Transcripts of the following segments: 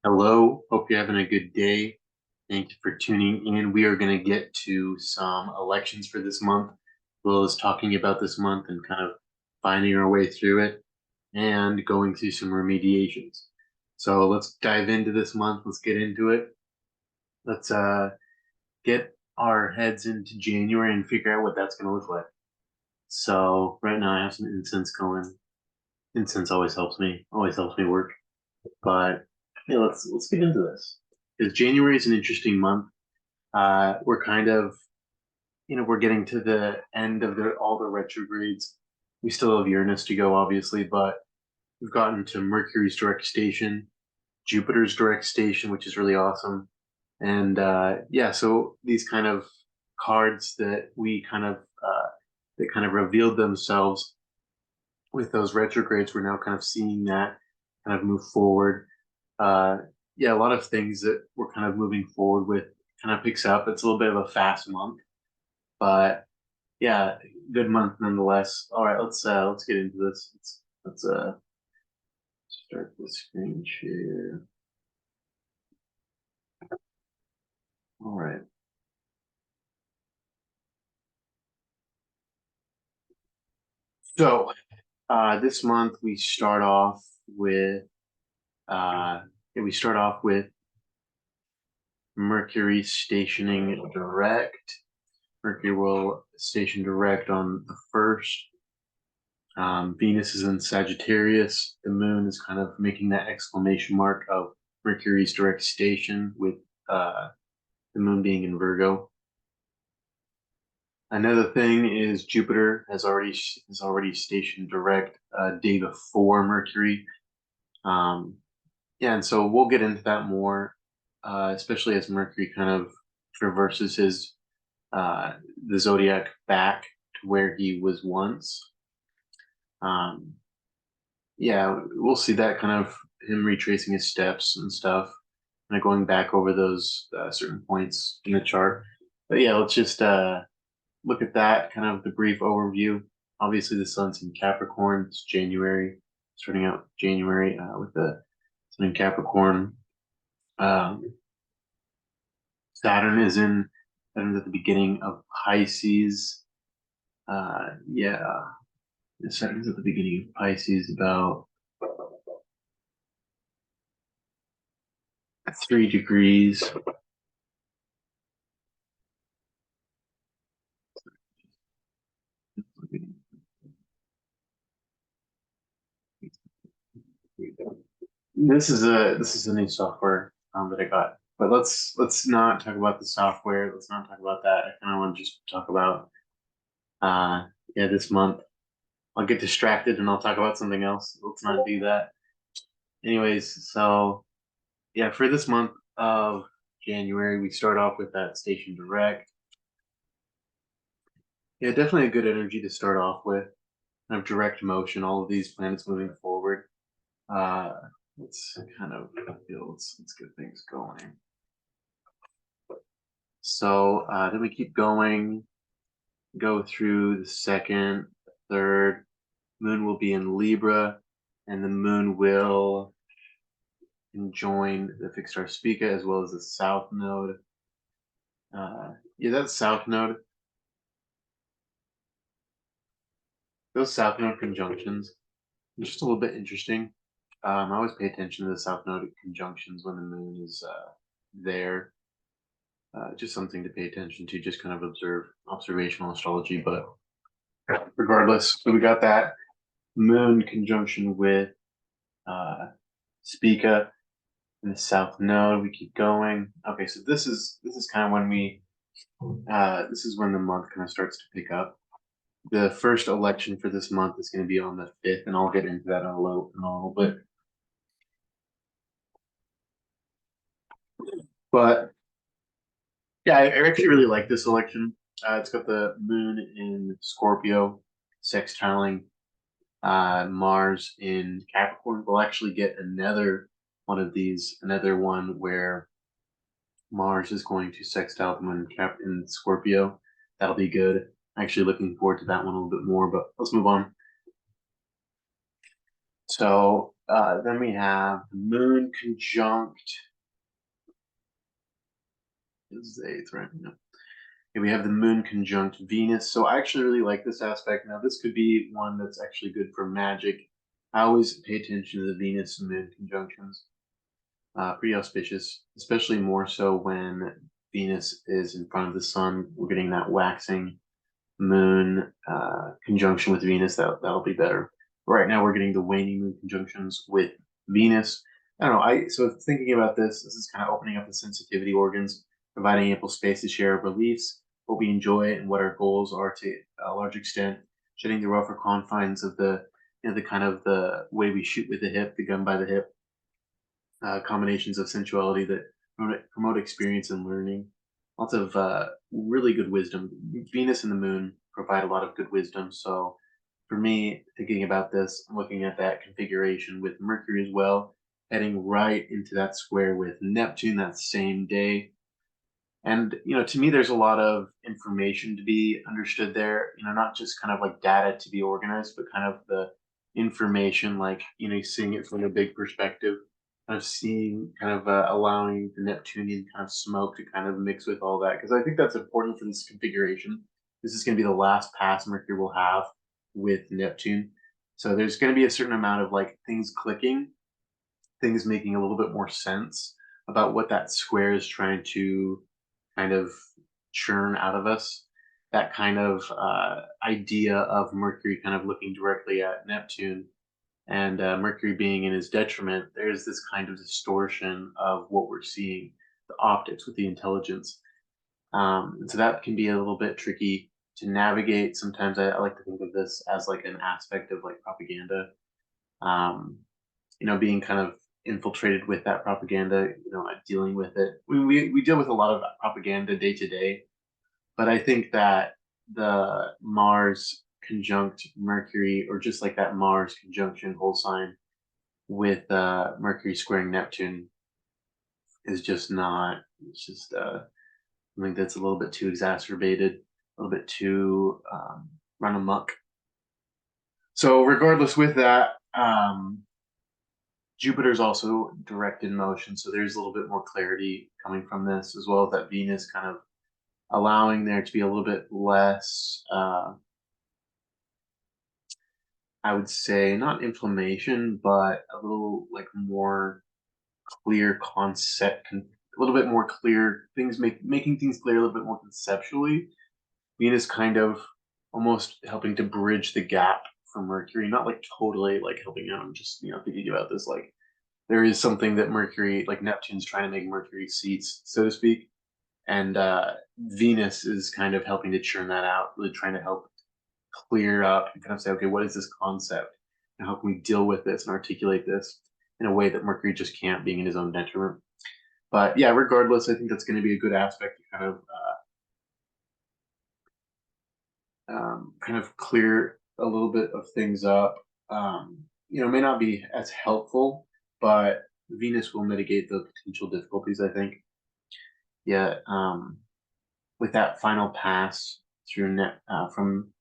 Hello, hope you're having a good day. Thank you for tuning in. We are going to get to some elections for this month, as well as talking about this month and kind of finding our way through it and going through some remediations. So let's dive into this month. Let's get into it. Let's get our heads into January and figure out what that's going to look like. So right now I have some incense going. Incense always helps me work. But yeah, let's get into this because January is an interesting month. We're kind of, we're getting to the end of all the retrogrades. We still have Uranus to go, obviously, but we've gotten to Mercury's direct station, Jupiter's direct station, which is really awesome. And yeah, so these kind of cards that kind of revealed themselves with those retrogrades, we're now kind of seeing that kind of move forward. Uh, yeah, a lot of things that we're kind of moving forward with kind of picks up. It's a little bit of a fast month, but yeah, good month nonetheless. All right, let's get into this. Let's start the screen share. All right. So this month uh we start off with Mercury stationing direct. Mercury will station direct on the first. Venus is in Sagittarius. The moon is kind of making that exclamation mark of Mercury's direct station with uh, the moon being in Virgo. Another thing is Jupiter has already stationed direct day before Mercury. Um, yeah, and so we'll get into that more, especially as Mercury kind of traverses his uh, the zodiac back to where he was once. Um, yeah, we'll see that kind of him retracing his steps and stuff, kind of going back over those certain points in the chart. But yeah, let's just look at that kind of the brief overview. Obviously, the sun's in Capricorn. It's January, starting out January with the sun in Capricorn. Um, Saturn is in Saturn's at the beginning of Pisces. Yeah, Saturn's at the beginning of Pisces, about 3 degrees. This is a new software that I got. But let's not talk about the software. Let's not talk about that. I kind of want to just talk about uh yeah, this month. I'll get distracted and I'll talk about something else. Let's not do that. Anyways, so yeah, for this month of January, we start off with that station direct. Yeah, definitely a good energy to start off with. Kind of direct motion, all of these planets moving forward. Uh let's kind of let's get things going. So then we keep going, go through the second, third. Moon will be in Libra, and the moon will conjoin the fixed star Spica as well as the south node. Yeah, that's south node. Those south node conjunctions, just a little bit interesting. I always pay attention to the south node conjunctions when the moon is there. Just something to pay attention to, just kind of observational astrology. But regardless, so we got that moon conjunction with uh, Spica in the south node. We keep going. Okay, so this is kind of when this is when the month kind of starts to pick up. The first election for this month is going to be on the 5th, and I'll get into that in a little bit. But yeah, I actually really like this election. It's got the moon in Scorpio, sextiling Mars in Capricorn. We'll actually get another one of these, another one where Mars is going to sextile the moon in Scorpio. That'll be good. Actually looking forward to that one a little bit more, but let's move on. So Then we have the moon conjunct. Is the eighth, right? No. Okay, we have the moon conjunct Venus. So I actually really like this aspect. Now, this could be one that's actually good for magic. I always pay attention to the Venus and moon conjunctions. Pretty auspicious, especially more so when Venus is in front of the sun. We're getting that waxing moon conjunction with Venus. That'll be better. Right now, we're getting the waning moon conjunctions with Venus. I don't know. So thinking about this is kind of opening up the sensitivity organs, providing ample space to share our beliefs, what we enjoy, and what our goals are to a large extent, shedding the rougher confines of the the kind of the way we shoot with the hip, the gun by the hip, combinations of sensuality that promote experience and learning. Lots of really good wisdom. Venus and the moon provide a lot of good wisdom. So for me, thinking about this, I'm looking at that configuration with Mercury as well, heading right into that square with Neptune that same day. And, to me, there's a lot of information to be understood there, not just kind of like data to be organized, but kind of the information, like, seeing it from a big perspective, kind of seeing, kind of allowing the Neptunian kind of smoke to kind of mix with all that. Because I think that's important for this configuration. This is going to be the last pass Mercury will have with Neptune. So there's going to be a certain amount of like things clicking, things making a little bit more sense about what that square is trying to kind of churn out of us. That kind of idea of Mercury kind of looking directly at Neptune and Mercury being in his detriment, there's this kind of distortion of what we're seeing, the optics with the intelligence. And so that can be a little bit tricky to navigate. Sometimes I like to think of this as like an aspect of like propaganda, um, being kind of infiltrated with that propaganda, dealing with it. We deal with a lot of propaganda day to day, but I think that the Mars conjunct Mercury, or just like that Mars conjunction whole sign with Mercury squaring Neptune, is just not. It's just something that's a little bit too exacerbated, a little bit too run amok. So regardless, with that, Jupiter's also direct in motion, so there's a little bit more clarity coming from this, as well as that Venus kind of allowing there to be a little bit less, I would say, not inflammation, but a little like more clear concept, a little bit more clear things, making things clear a little bit more conceptually. Venus kind of almost helping to bridge the gap for Mercury, not like totally like helping out. I'm just thinking about this like there is something that Mercury, like Neptune's trying to make Mercury seats, so to speak. And Venus is kind of helping to churn that out, really trying to help clear up and kind of say, okay, what is this concept? And how can we deal with this and articulate this in a way that Mercury just can't, being in his own detriment? But yeah, regardless, I think that's going to be a good aspect to kind of clear a little bit of things up. May not be as helpful, but Venus will mitigate the potential difficulties, I think. Yeah, with that final pass through from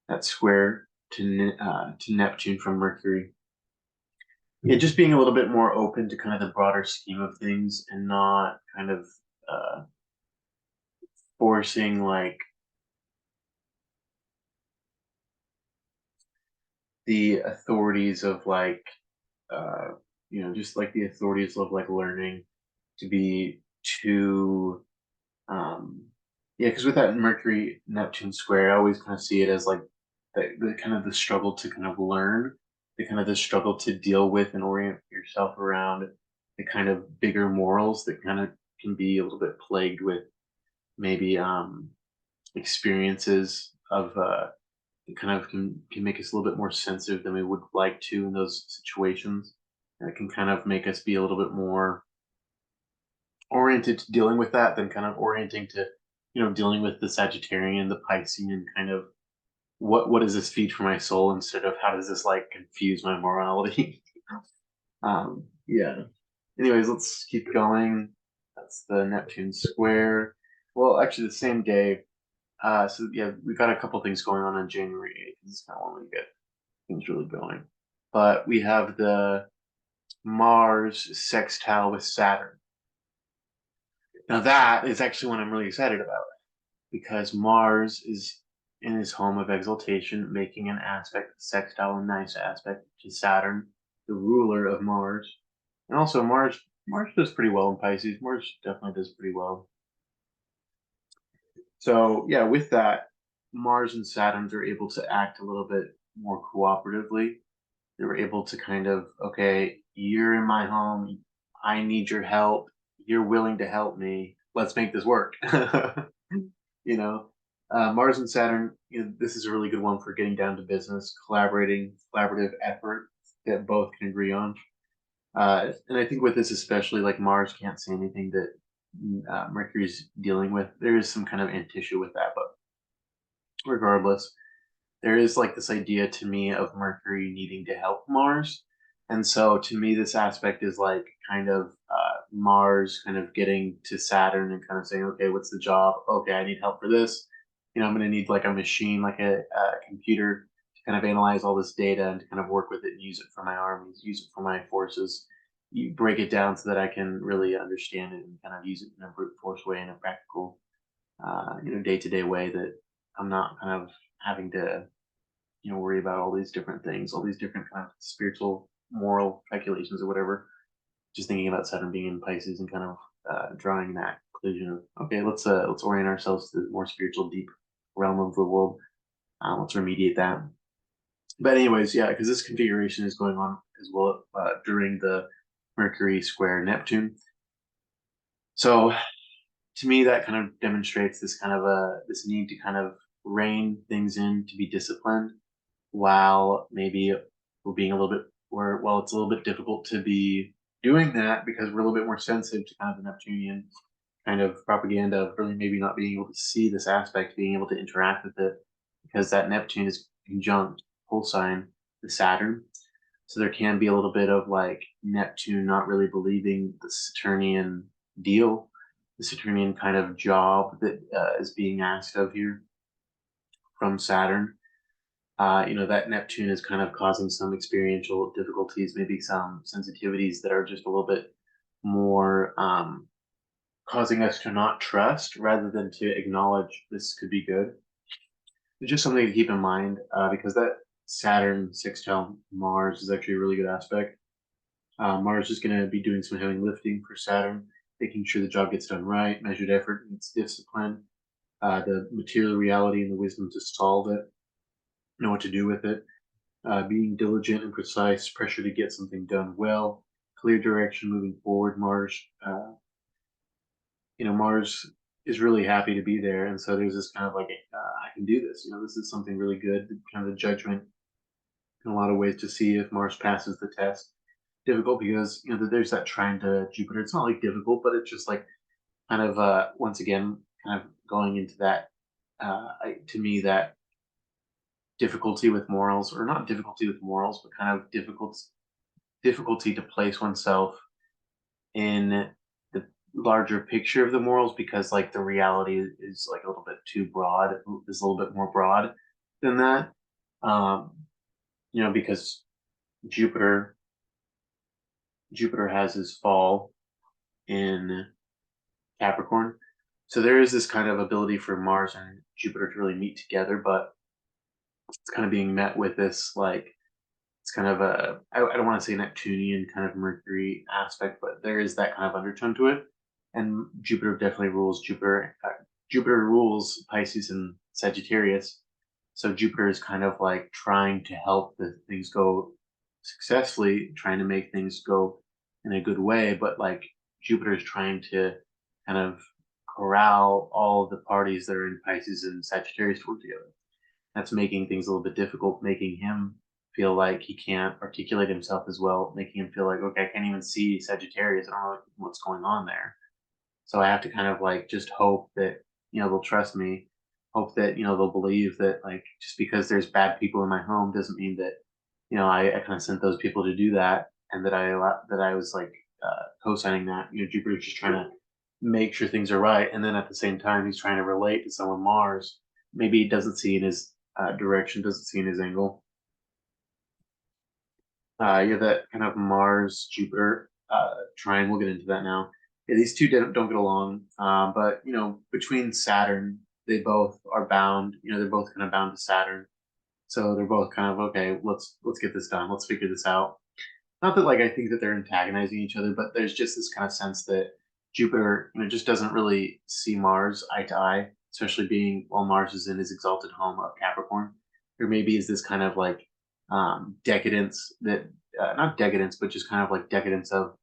that square to Neptune from Mercury. Yeah, just being a little bit more open to kind of the broader scheme of things and not kind of forcing like the authorities of like just like the authorities of like learning to be too yeah, because with that Mercury Neptune square, I always kind of see it as like the kind of the struggle to kind of learn, the kind of the struggle to deal with and orient yourself around the kind of bigger morals that kind of can be a little bit plagued with maybe experiences of that kind of can make us a little bit more sensitive than we would like to in those situations. And it can kind of make us be a little bit more oriented to dealing with that than kind of orienting to dealing with the Sagittarian, the Piscean kind of what does this feed for my soul instead of how does this like confuse my morality. Yeah, anyways, let's keep going. That's the Neptune square. Well, actually the same day. So yeah, we got a couple things going on January 8th. This is kind of when we get things really going, but we have the Mars sextile with Saturn. Now that is actually one I'm really excited about because Mars is in his home of exaltation, making an aspect, sextile, a nice aspect to Saturn, the ruler of Mars. And also Mars does pretty well in Pisces. Mars definitely does pretty well. So yeah, with that, Mars and Saturn are able to act a little bit more cooperatively. They were able to kind of, okay, you're in my home, I need your help, you're willing to help me, let's make this work. you know, Mars and Saturn, this is a really good one for getting down to business, collaborative effort that both can agree on. And I think with this especially, like Mars can't say anything that Mercury's dealing with. There is some kind of issue with that, but regardless, there is like this idea to me of Mercury needing to help Mars. And so to me, this aspect is like kind of Mars kind of getting to Saturn and kind of saying, okay, what's the job? Okay, I need help for this. I'm going to need like a machine, like a computer to kind of analyze all this data and to kind of work with it and use it for my armies, use it for my forces. You break it down so that I can really understand it and kind of use it in a brute force way, in a practical, day-to-day way that I'm not kind of having to worry about all these different things, all these different kind of spiritual, moral calculations or whatever. Just thinking about Saturn being in Pisces and kind of drawing that conclusion of, okay, let's orient ourselves to the more spiritual, deep realm of the world. Let's remediate that. But anyways, yeah, because this configuration is going on as well during the Mercury square Neptune. So to me, that kind of demonstrates this kind of this need to kind of rein things in, to be disciplined, while maybe we're being a little bit, or well, it's a little bit difficult to be doing that because we're a little bit more sensitive to kind of the Neptunian kind of propaganda of really maybe not being able to see this aspect, being able to interact with it, because that Neptune is conjunct whole sign the Saturn. So there can be a little bit of like Neptune not really believing the Saturnian deal, the Saturnian kind of job that is being asked of here from Saturn. That Neptune is kind of causing some experiential difficulties, maybe some sensitivities that are just a little bit more causing us to not trust rather than to acknowledge this could be good. It's just something to keep in mind because that Saturn sextile Mars is actually a really good aspect. Mars is going to be doing some heavy lifting for Saturn, making sure the job gets done right, measured effort, and it's discipline, the material reality and the wisdom to solve it, know what to do with it, being diligent and precise, pressure to get something done well, clear direction moving forward. Mars is really happy to be there, and so there's this kind of like, I can do this. This is something really good. Kind of a judgment in a lot of ways to see if Mars passes the test. Difficult because there's that trine to Jupiter. It's not like difficult, but it's just like kind of once again kind of going into that to me that difficulty with morals, or not difficulty with morals, but kind of difficulty to place oneself in the larger picture of the morals, because like the reality is like a little bit too broad, is a little bit more broad than that. um because jupiter jupiter has his fall in Capricorn, so there is this kind of ability for Mars and Jupiter to really meet together, but it's kind of being met with this like, it's kind of I don't want to say Neptunian kind of Mercury aspect, but there is that kind of undertone to it. And Jupiter definitely rules Jupiter rules Pisces and Sagittarius. So Jupiter is kind of like trying to help the things go successfully, trying to make things go in a good way, but like Jupiter is trying to kind of corral all of the parties that are in Pisces and Sagittarius to work together. That's making things a little bit difficult, making him feel like he can't articulate himself as well, making him feel like, okay, I can't even see Sagittarius. I don't know what's going on there. So I have to kind of like just hope that, they'll trust me, hope that, they'll believe that like, just because there's bad people in my home doesn't mean that, I kind of sent those people to do that. And that I was like co-signing that. Jupiter's just trying to make sure things are right. And then at the same time, he's trying to relate to someone Mars. Maybe he doesn't see in his direction, doesn't see in his angle. Yeah, that kind of Mars Jupiter trine. We'll get into that now. Yeah, these two don't get along, but between Saturn, they both are bound. They're both kind of bound to Saturn, so they're both kind of okay. Let's get this done. Let's figure this out. Not that like I think that they're antagonizing each other, but there's just this kind of sense that Jupiter, just doesn't really see Mars eye to eye, especially being while Mars is in his exalted home of Capricorn. There maybe is this kind of like decadence that not decadence, but just kind of like decadence of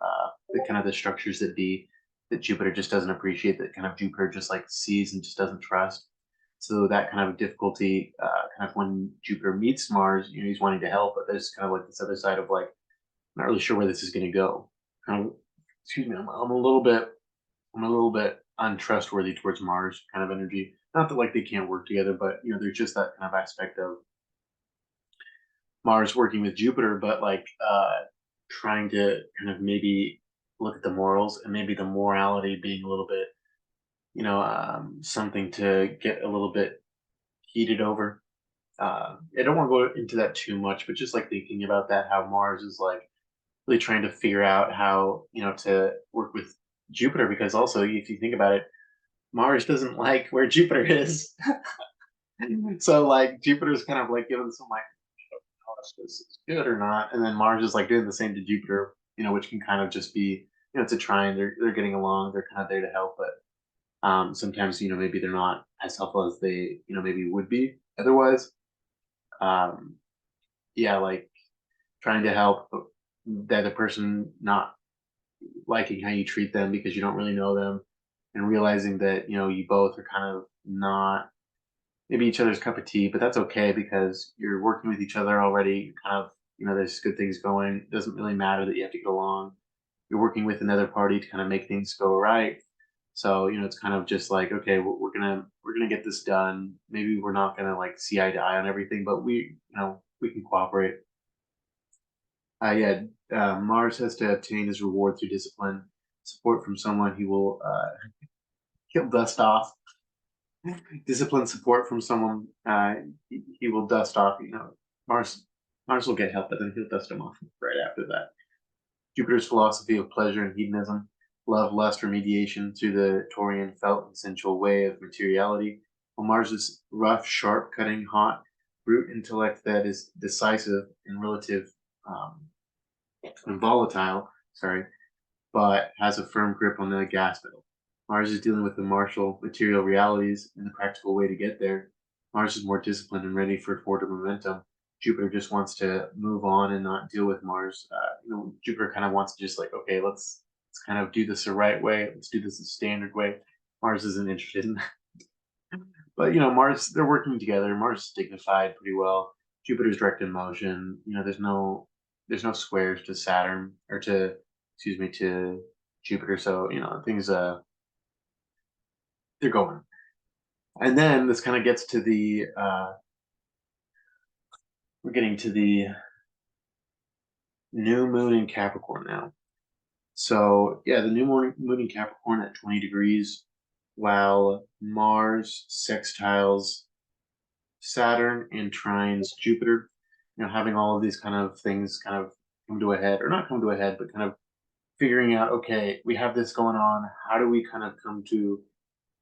the kind of the structures that be that Jupiter just doesn't appreciate, that kind of Jupiter just like sees and just doesn't trust. So that kind of difficulty, kind of when Jupiter meets Mars, he's wanting to help, but there's kind of like this other side of like not really sure where this is going to go. Excuse me, I'm a little bit untrustworthy towards Mars kind of energy. Not that like they can't work together, but there's just that kind of aspect of Mars working with Jupiter, but like trying to kind of maybe look at the morals and maybe the morality being a little bit, something to get a little bit heated over. I don't want to go into that too much, but just like thinking about that, how Mars is like really trying to figure out how to work with Jupiter, because also if you think about it, Mars doesn't like where Jupiter is. So like Jupiter's kind of like giving some like, oh, if this is good or not, and then Mars is like doing the same to Jupiter, which can kind of just be, it's a trine. They're getting along. They're kind of there to help, but sometimes maybe they're not as helpful as they maybe would be otherwise. Um, yeah, like trying to help the other person, not liking how you treat them because you don't really know them, and realizing that you both are kind of not maybe each other's cup of tea, but that's okay because you're working with each other already. You're kind of there's good things going. It doesn't really matter that you have to get along. You're working with another party to kind of make things go right. So it's kind of just like, okay, we're gonna get this done. Maybe we're not gonna like see eye to eye on everything, but we can cooperate. Yeah, Mars has to obtain his reward through discipline, support from someone he'll dust off. Discipline support from someone he will dust off. Mars Mars will get help, but then he'll dust him off right after that. Jupiter's philosophy of pleasure and hedonism, love, lust, remediation through the Taurian felt and sensual way of materiality. While Mars's rough, sharp, cutting, hot, brute intellect that is decisive and relative um, and volatile, sorry, but has a firm grip on the gas pedal. Mars is dealing with the martial material realities and the practical way to get there. Mars is more disciplined and ready for forward momentum. Jupiter just wants to move on and not deal with Mars. Jupiter kind of wants to just like, okay, let's kind of do this the right way. Let's do this the standard way. Mars isn't interested in that. But Mars, they're working together. Mars is dignified pretty well. Jupiter's direct in motion. There's no squares to Saturn or to excuse me to Jupiter. So things they're going. And then this kind of gets to the we're getting to the new moon in Capricorn now. So yeah, the new moon in Capricorn at 20 degrees, while Mars sextiles Saturn and trines Jupiter. Having all of these kind of things kind of come to a head, or not come to a head, but kind of figuring out, okay, we have this going on. How do we kind of come to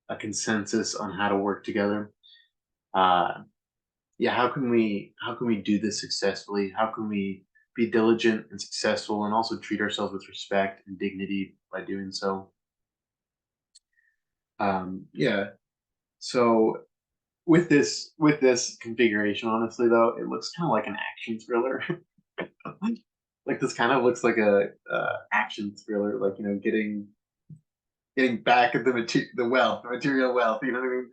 a consensus on how to work together? Uh, yeah, how can we do this successfully? How can we be diligent and successful, and also treat ourselves with respect and dignity by doing so? Yeah. So with this configuration, honestly, though, it looks kind of like an action thriller. Like this kind of looks like a action thriller, like getting back at the wealth, the material wealth. You know what I mean?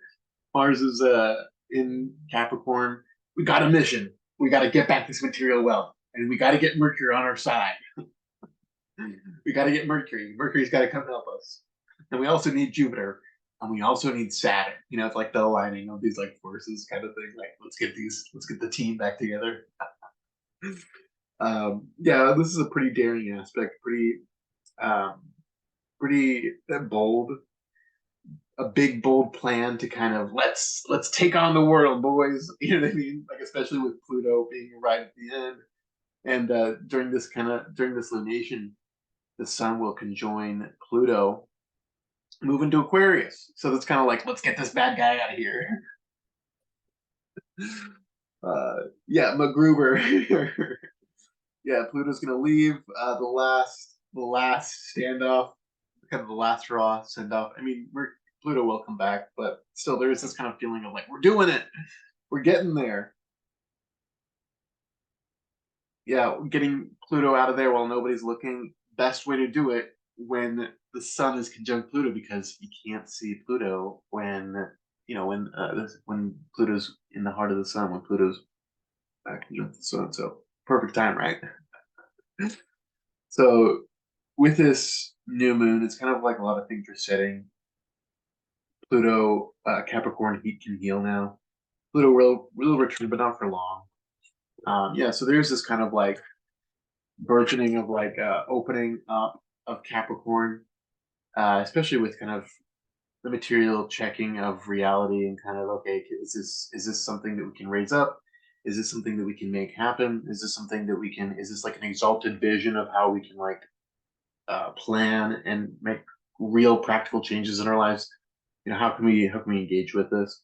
Mars is in Capricorn. We got a mission. We got to get back this material wealth, and we got to get Mercury on our side. We got to get Mercury. Mercury's got to come help us, and we also need Jupiter, and we also need Saturn. It's like the aligning of these like forces, kind of thing. Like let's get the team back together. Yeah, this is a pretty daring aspect, um, pretty bold, a big bold plan to kind of let's take on the world, boys. You know what I mean? Like especially with Pluto being right at the end. And during this lunation, the sun will conjoin Pluto, move into Aquarius. So that's kind of like, let's get this bad guy out of here. Yeah, MacGruber. Yeah, Pluto's gonna leave. The last standoff, kind of the last raw send off. I mean, Pluto will come back, but still, there is this kind of feeling of like we're doing it, we're getting there. Yeah, getting Pluto out of there while nobody's looking. Best way to do it when the sun is conjunct Pluto, because you can't see Pluto when when Pluto's in the heart of the sun, when Pluto's conjunct the sun. So perfect time, right? So with this new moon, it's kind of like a lot of things are setting. Pluto, Capricorn, heat can heal now. Pluto will return, but not for long. Yeah, so there's this kind of like burgeoning of like opening up of Capricorn, especially with kind of the material checking of reality and kind of, okay, is this something that we can raise up? Is this something that we can make happen? Is this something that we can? Is this like an exalted vision of how we can like plan and make real practical changes in our lives? How can we engage with this?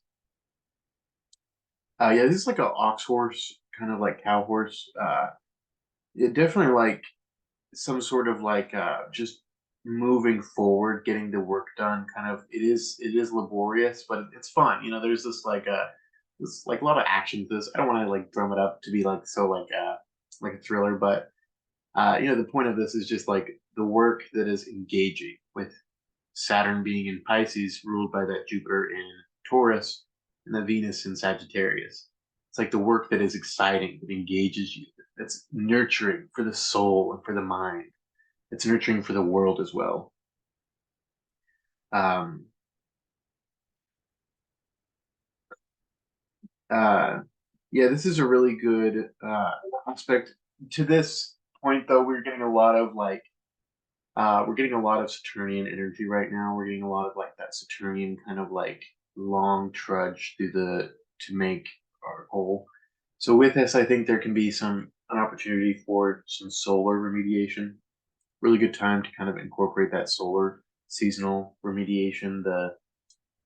Yeah, this is like an ox horse, kind of like cow horse. It definitely like some sort of like just moving forward, getting the work done. Kind of, it is laborious, but it's fun. There's this like a lot of action to this. I don't want to like drum it up to be like so like a thriller, but the point of this is just like the work that is engaging with Saturn being in Pisces, ruled by that Jupiter in Taurus, and the Venus in Sagittarius. It's like the work that is exciting, that engages you, that's nurturing for the soul and for the mind. It's nurturing for the world as well. Um, uh, yeah, this is a really good aspect. To this point, though, we're getting a lot of Saturnian energy right now. We're getting a lot of like that Saturnian kind of like long trudge to make our goal. So with this, I think there can be an opportunity for some solar remediation. Really good time to kind of incorporate that solar seasonal remediation,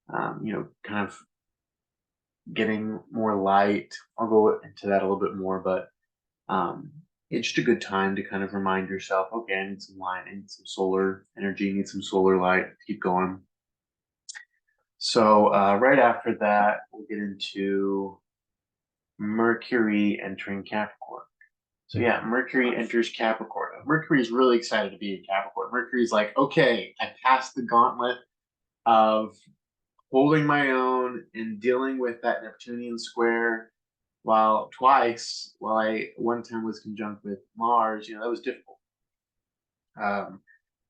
kind of getting more light. I'll go into that a little bit more, but it's just a good time to kind of remind yourself, okay, I need some light, I need some solar energy, I need some solar light to keep going. So right after that, we'll get into Mercury entering Capricorn. So yeah, Mercury enters Capricorn. Mercury is really excited to be in Capricorn. Mercury's like, okay, I passed the gauntlet of holding my own and dealing with that Neptunian square while I one time was conjunct with Mars. That was difficult. Um,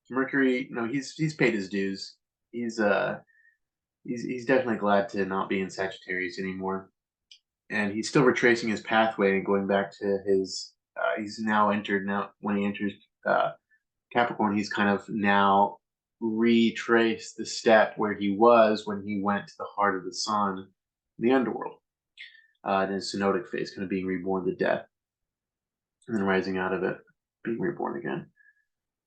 Mercury, he's paid his dues. He's uh he's definitely glad to not be in Sagittarius anymore, and he's still retracing his pathway and going back to his. He's now entered now when he enters uh, Capricorn. He's kind of now retraced the step where he was when he went to the heart of the sun, the underworld, in his synodic phase, kind of being reborn to death, and then rising out of it, being reborn again.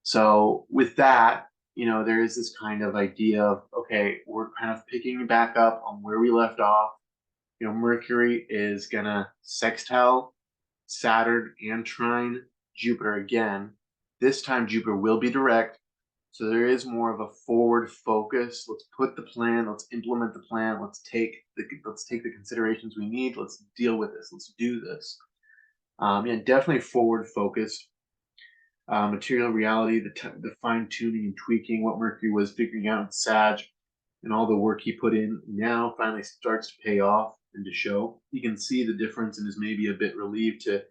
So with that, there is this kind of idea of, okay, we're kind of picking back up on where we left off. Mercury is gonna sextile Saturn and trine Jupiter again. This time Jupiter will be direct. So there is more of a forward focus. Let's put the plan, let's implement the plan, let's take the considerations we need, let's deal with this, let's do this. Yeah, definitely forward focused. Material reality, the fine tuning and tweaking what Mercury was figuring out in Sag, and all the work he put in now finally starts to pay off and to show. He can see the difference and is maybe a bit relieved to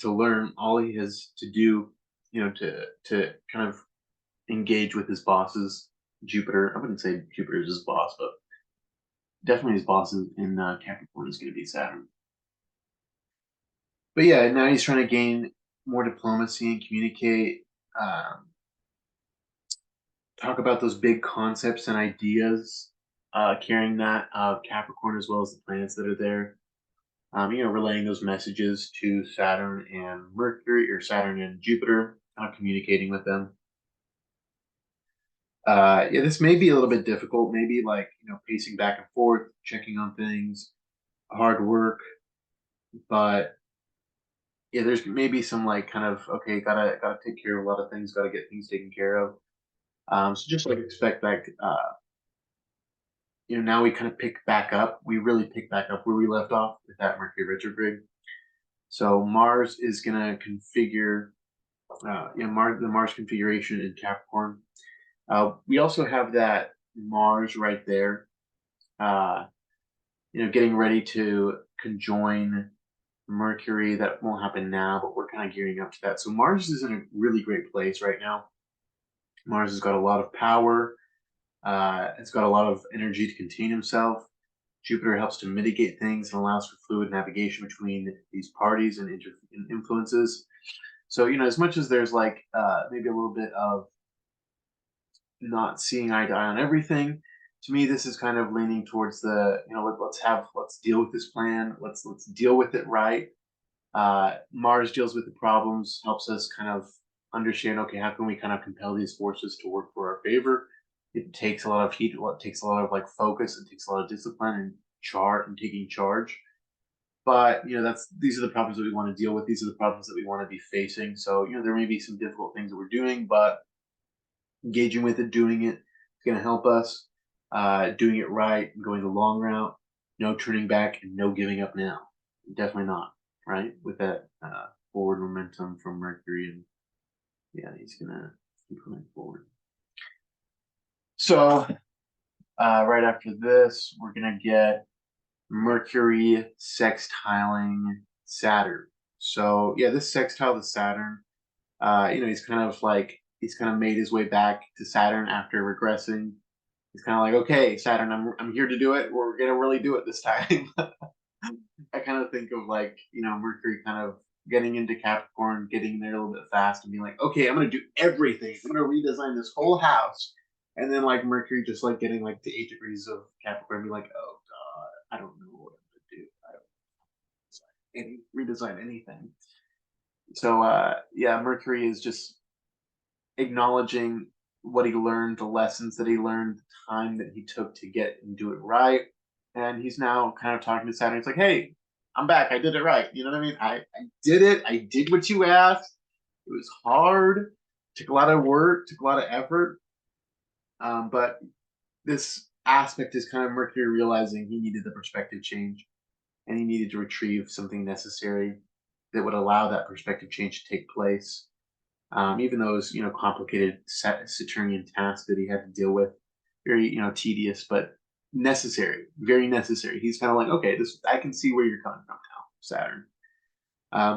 learn all he has to do, to kind of engage with his bosses. Jupiter, I wouldn't say Jupiter is his boss, but definitely his boss in Capricorn is going to be Saturn. But yeah, now he's trying to gain more diplomacy and communicate. Um, talk about those big concepts and ideas, carrying that of Capricorn as well as the planets that are there. relaying those messages to Saturn and Mercury, or Saturn and Jupiter, kind of communicating with them. Yeah, this may be a little bit difficult, maybe like, pacing back and forth, checking on things, hard work, but yeah, there's maybe some like kind of, okay, gotta take care of a lot of things, gotta get things taken care of. So just like expect that, now we kind of pick back up. We really pick back up where we left off with that Mercury retrograde. So Mars is gonna configure, the Mars configuration in Capricorn. We also have that Mars right there, uh, getting ready to conjoin Mercury. That won't happen now, but we're kind of gearing up to that. So Mars is in a really great place right now. Mars has got a lot of power. It's got a lot of energy to contain himself. Jupiter helps to mitigate things and allows for fluid navigation between these parties and influences. So, as much as there's like maybe a little bit of not seeing eye to eye on everything, to me, this is kind of leaning towards the, let's deal with this plan. Let's deal with it right. Mars deals with the problems, helps us kind of understand, okay, how can we kind of compel these forces to work for our favor? It takes a lot of heat, it takes a lot of like focus, it takes a lot of discipline and taking charge. But these are the problems that we want to deal with. These are the problems that we want to be facing. So, there may be some difficult things that we're doing, but engaging with it, doing it, is going to help us. Doing it right, going the long route, no turning back, and no giving up now. Definitely not, right? With that forward momentum from Mercury, and yeah, he's gonna keep going forward. So right after this, we're gonna get Mercury sextiling Saturn. So yeah, this sextile to Saturn, he's kind of made his way back to Saturn after regressing. He's kind of like, okay, Saturn, I'm here to do it. We're gonna really do it this time. I kind of think of like, Mercury kind of getting into Capricorn, getting there a little bit fast, and being like, okay, I'm gonna do everything. I'm gonna redesign this whole house, and then like Mercury just like getting like to 8 degrees of Capricorn, and be like, oh god, I don't know what I'm gonna do. I don't redesign anything. So yeah, Mercury is just acknowledging what he learned, the lessons that he learned, the time that he took to get and do it right. And he's now kind of talking to Saturn. He's like, hey, I'm back. I did it right. You know what I mean? I did it. I did what you asked. It was hard. Took a lot of work, took a lot of effort. But this aspect is kind of Mercury realizing he needed the perspective change, and he needed to retrieve something necessary that would allow that perspective change to take place. Even those complicated Saturnian tasks that he had to deal with, very tedious but necessary, very necessary. He's kind of like, okay, this I can see where you're coming from now, Saturn.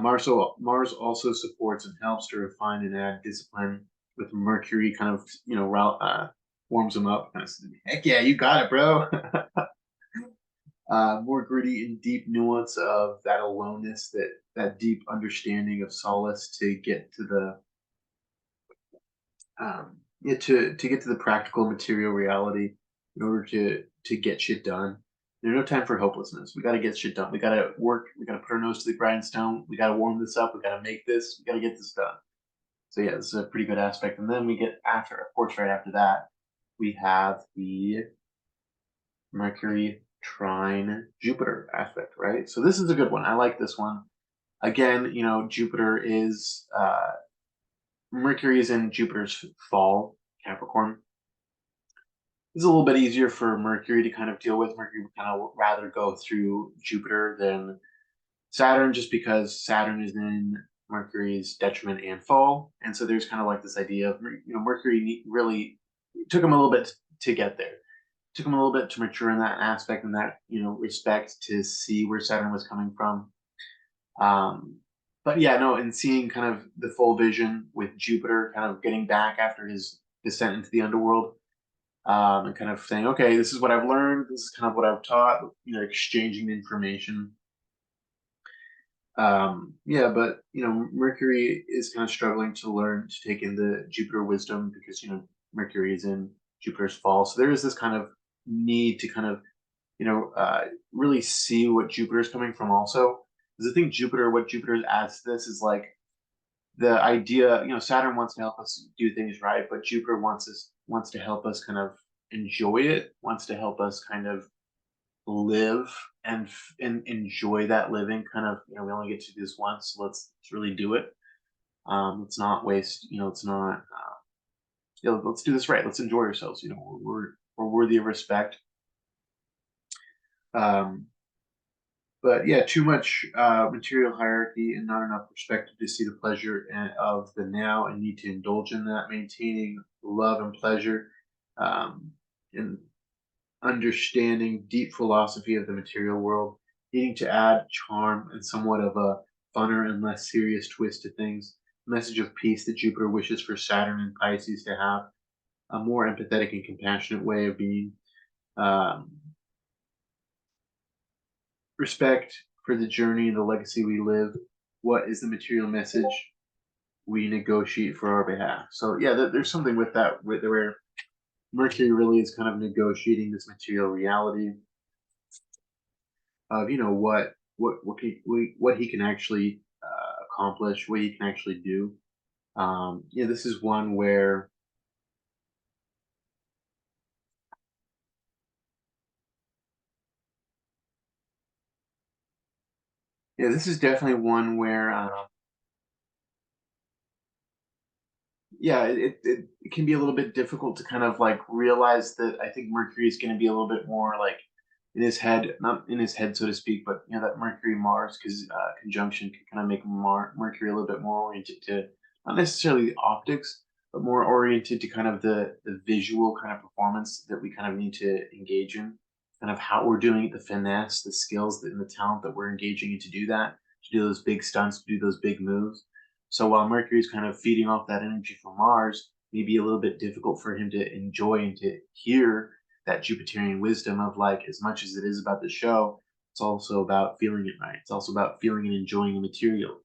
Mars also supports and helps to refine and add discipline. With Mercury, kind of warms him up, kind of says, heck yeah, you got it, bro. More gritty and deep nuance of that aloneness, that deep understanding of solace to get to the to get to the practical material reality in order to get shit done. There's no time for hopelessness. We got to get shit done. We got to work. We got to put our nose to the grindstone. We got to warm this up. We got to make this. We got to get this done. So yeah, this is a pretty good aspect. And then we get after, of course, right after that, we have the Mercury trine Jupiter aspect, right? So this is a good one. I like this one. Again, Jupiter is Mercury is in Jupiter's fall, Capricorn. It's a little bit easier for Mercury to kind of deal with. Mercury would kind of rather go through Jupiter than Saturn, just because Saturn is in Mercury's detriment and fall. And so there's kind of like this idea of, Mercury really took him a little bit to get there. Took him a little bit to mature in that aspect, in that, respect, to see where Saturn was coming from. But yeah, no, and seeing kind of the full vision with Jupiter kind of getting back after his descent into the underworld, and kind of saying, okay, this is what I've learned, this is kind of what I've taught, exchanging information. Yeah, but Mercury is kind of struggling to learn to take in the Jupiter wisdom, because Mercury is in Jupiter's fall, so there is this kind of need to kind of really see what Jupiter is coming from also. Because I think what Jupiter adds to this is like the idea, Saturn wants to help us do things right, but Jupiter wants to help us kind of enjoy it, wants to help us kind of live and enjoy that living. Kind of, we only get to do this once, so let's really do it. Let's not waste, let's not, let's do this right. Let's enjoy ourselves. We're worthy of respect. Um, but yeah, too much material hierarchy and not enough perspective to see the pleasure of the now and need to indulge in that, maintaining love and pleasure, and understanding deep philosophy of the material world, needing to add charm and somewhat of a funner and less serious twist to things. Message of peace that Jupiter wishes for Saturn and Pisces to have a more empathetic and compassionate way of being. Um, Respect for the journey and the legacy we live. What is the material message we negotiate for our behalf? So yeah, there's something with that, where Mercury really is kind of negotiating this material reality of what he can actually accomplish, what he can actually do. This is one where this is definitely one where it can be a little bit difficult to kind of like realize that I think Mercury is going to be a little bit more like in his head, not in his head, so to speak, but that Mercury Mars because conjunction can kind of make Mercury a little bit more oriented to not necessarily the optics, but more oriented to kind of the visual kind of performance that we kind of need to engage in, kind of how we're doing it, the finesse, the skills, and the talent that we're engaging in to do that, to do those big stunts, to do those big moves. So while Mercury is kind of feeding off that energy from Mars, maybe a little bit difficult for him to enjoy and to hear that Jupiterian wisdom of like, as much as it is about the show, it's also about feeling it right. It's also about feeling and enjoying the material.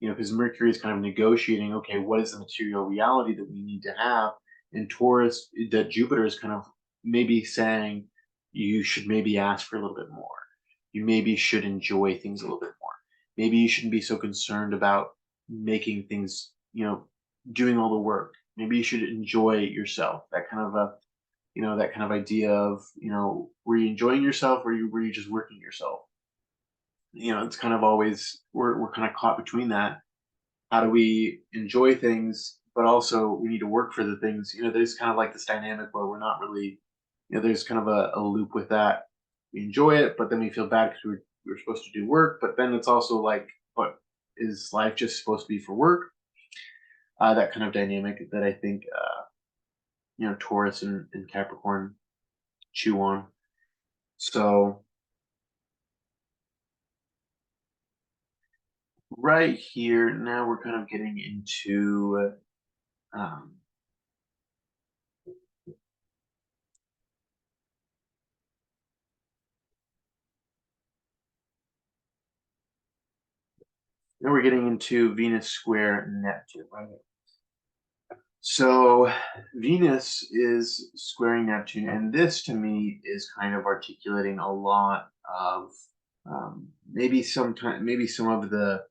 Because Mercury is kind of negotiating, okay, what is the material reality that we need to have? And Taurus, that Jupiter is kind of maybe saying, you should maybe ask for a little bit more. You maybe should enjoy things a little bit more. Maybe you shouldn't be so concerned about making things, doing all the work. Maybe you should enjoy yourself. That kind of that kind of idea of, were you enjoying yourself or were you just working yourself? It's kind of always, we're kind of caught between that. How do we enjoy things, but also we need to work for the things? There's kind of like this dynamic where we're not really, there's kind of a loop with that. We enjoy it, but then we feel bad because we're supposed to do work. But then it's also like, but is life just supposed to be for work? That kind of dynamic that I think, Taurus and Capricorn chew on. So right here, now we're kind of getting into um, now we're getting into Venus square Neptune, right? So Venus is squaring Neptune, and this to me is kind of articulating a lot of maybe some of the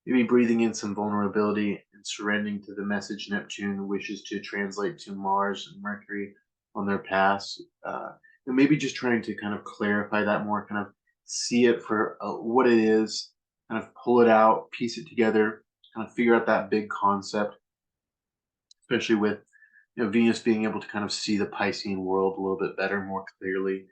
maybe breathing in some vulnerability and surrendering to the message Neptune wishes to translate to Mars and Mercury on their paths. And maybe just trying to kind of clarify that more, kind of see it for what it is, kind of pull it out, piece it together, kind of figure out that big concept, especially with Venus being able to kind of see the Piscean world a little bit better, more clearly.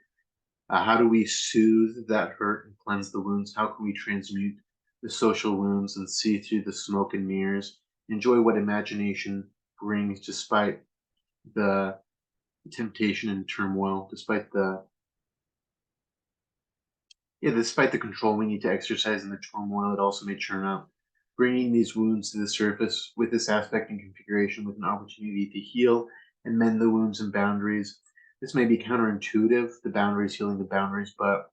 How do we soothe that hurt and cleanse the wounds? How can we transmute the social wounds and see through the smoke and mirrors? Enjoy what imagination brings despite the temptation and turmoil, despite the control we need to exercise in the turmoil it also may churn up. Bringing these wounds to the surface with this aspect and configuration with an opportunity to heal and mend the wounds and boundaries. This may be counterintuitive, the boundaries healing the boundaries, but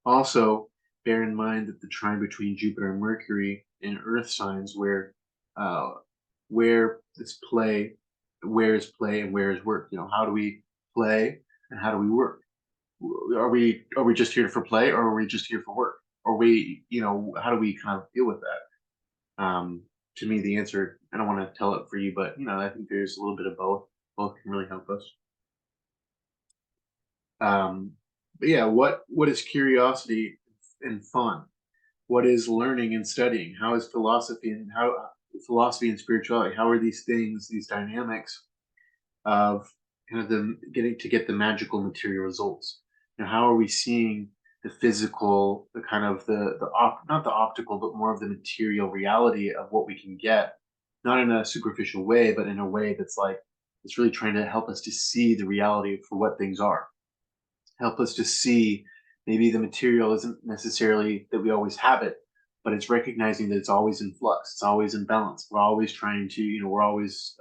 also bear in mind that the trine between Jupiter and Mercury in Earth signs uh, where is play and where is work. How do we play and how do we work? are we just here for play, or are we just here for work? Or we, how do we kind of deal with that? To me, the answer, I don't want to tell it for you, but I think there's a little bit of both. Both can really help us. But yeah, what is curiosity and fun? What is learning and studying? How is philosophy and spirituality? How are these things, these dynamics of kind of get the magical material results? How are we seeing the physical, the kind of not the optical, but more of the material reality of what we can get, not in a superficial way, but in a way that's like it's really trying to help us to see the reality for what things are, help us to see maybe the material isn't necessarily that we always have it, but it's recognizing that it's always in flux, it's always in balance. We're always trying to, we're always,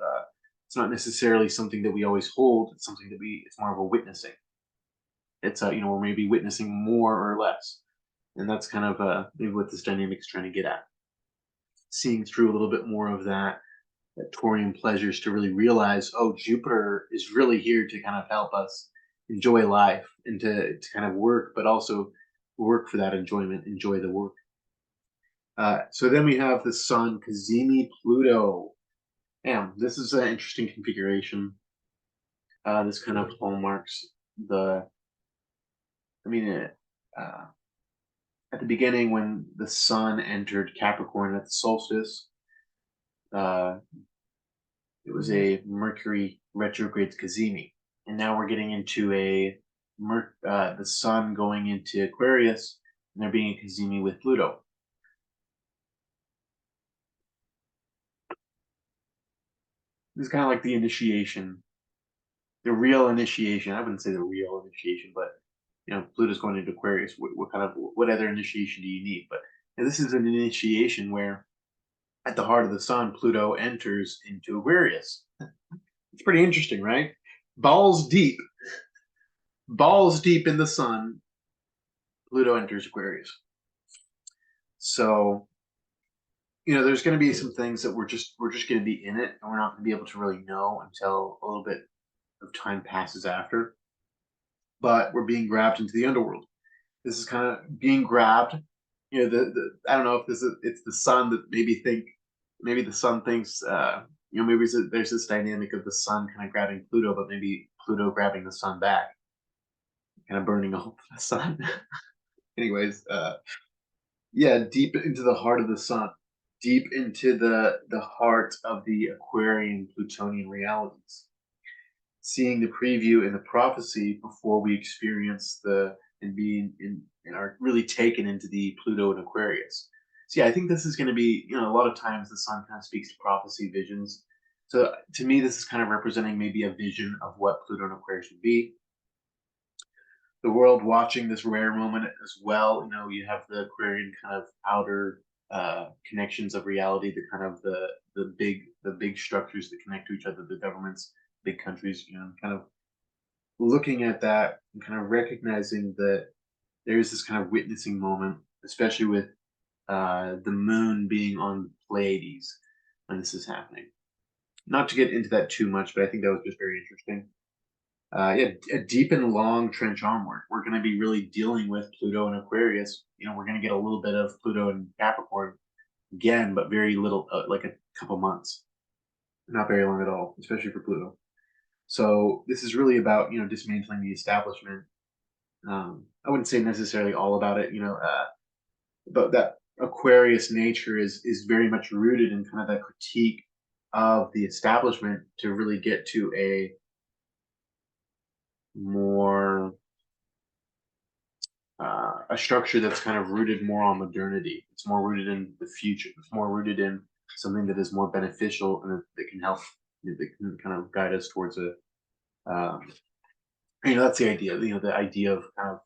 it's not necessarily something that we always hold, it's something that it's more of a witnessing. It's, we're maybe witnessing more or less. And that's kind of maybe what this dynamic is trying to get at. Seeing through a little bit more of that Taurian pleasures to really realize, oh, Jupiter is really here to kind of help us enjoy life and to kind of work, but also work for that enjoyment, enjoy the work. So then we have the Sun, Cazimi, Pluto. Damn, this is an interesting configuration. This kind of hallmarks at the beginning when the Sun entered Capricorn at the solstice, it was a Mercury retrograde Cazimi. And now we're getting into the Sun going into Aquarius, and there being a Cazimi with Pluto. This is kind of like the initiation, the real initiation. I wouldn't say the real initiation, but Pluto's going into Aquarius. What other initiation do you need? But this is an initiation where, at the heart of the Sun, Pluto enters into Aquarius. It's pretty interesting, right? Balls deep in the Sun, Pluto enters Aquarius. So, there's going to be some things that we're just going to be in it, and we're not going to be able to really know until a little bit of time passes after. But we're being grabbed into the underworld. This is kind of being grabbed. I don't know if it's the Sun that maybe the Sun thinks, maybe there's this dynamic of the Sun kind of grabbing Pluto, but maybe Pluto grabbing the Sun back, kind of burning a hole for the Sun. Anyways, yeah, deep into the heart of the Sun, deep into the heart of the Aquarian Plutonian realities, seeing the preview and the prophecy before we experience and are really taken into the Pluto and Aquarius. So yeah, I think this is going to be, a lot of times the Sun kind of speaks to prophecy, visions. So to me, this is kind of representing maybe a vision of what Pluto and Aquarius would be. The world watching this rare moment as well. You have the Aquarian kind of outer connections of reality, the kind of the big structures that connect to each other, the governments, big countries, kind of looking at that and kind of recognizing that there's this kind of witnessing moment, especially with the moon being on the Pleiades when this is happening. Not to get into that too much, but I think that was just very interesting. Yeah, a deep and long trench onward. We're going to be really dealing with Pluto and Aquarius. We're going to get a little bit of Pluto and Capricorn again, but very little, like a couple months. Not very long at all, especially for Pluto. So this is really about, dismantling the establishment. I wouldn't say necessarily all about it, but that Aquarius nature is very much rooted in kind of that critique of the establishment to really get to a more a structure that's kind of rooted more on modernity. It's more rooted in the future. It's more rooted in something that is more beneficial and that can help, that can kind of guide us towards that's the idea. The idea of kind of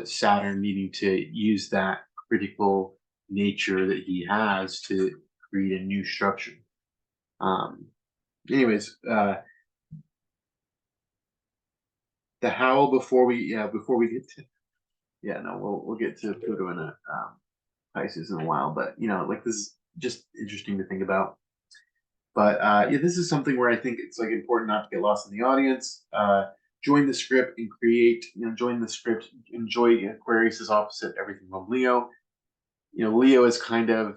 Saturn needing to use that critical nature that he has to create a new structure. Anyways, the how before we get to we'll get to Pluto and Pisces in a while, but like this is just interesting to think about. But yeah, this is something where I think it's like important not to get lost in the audience. join the script and create, join the script, enjoy. Aquarius is opposite everything from Leo. Leo is kind of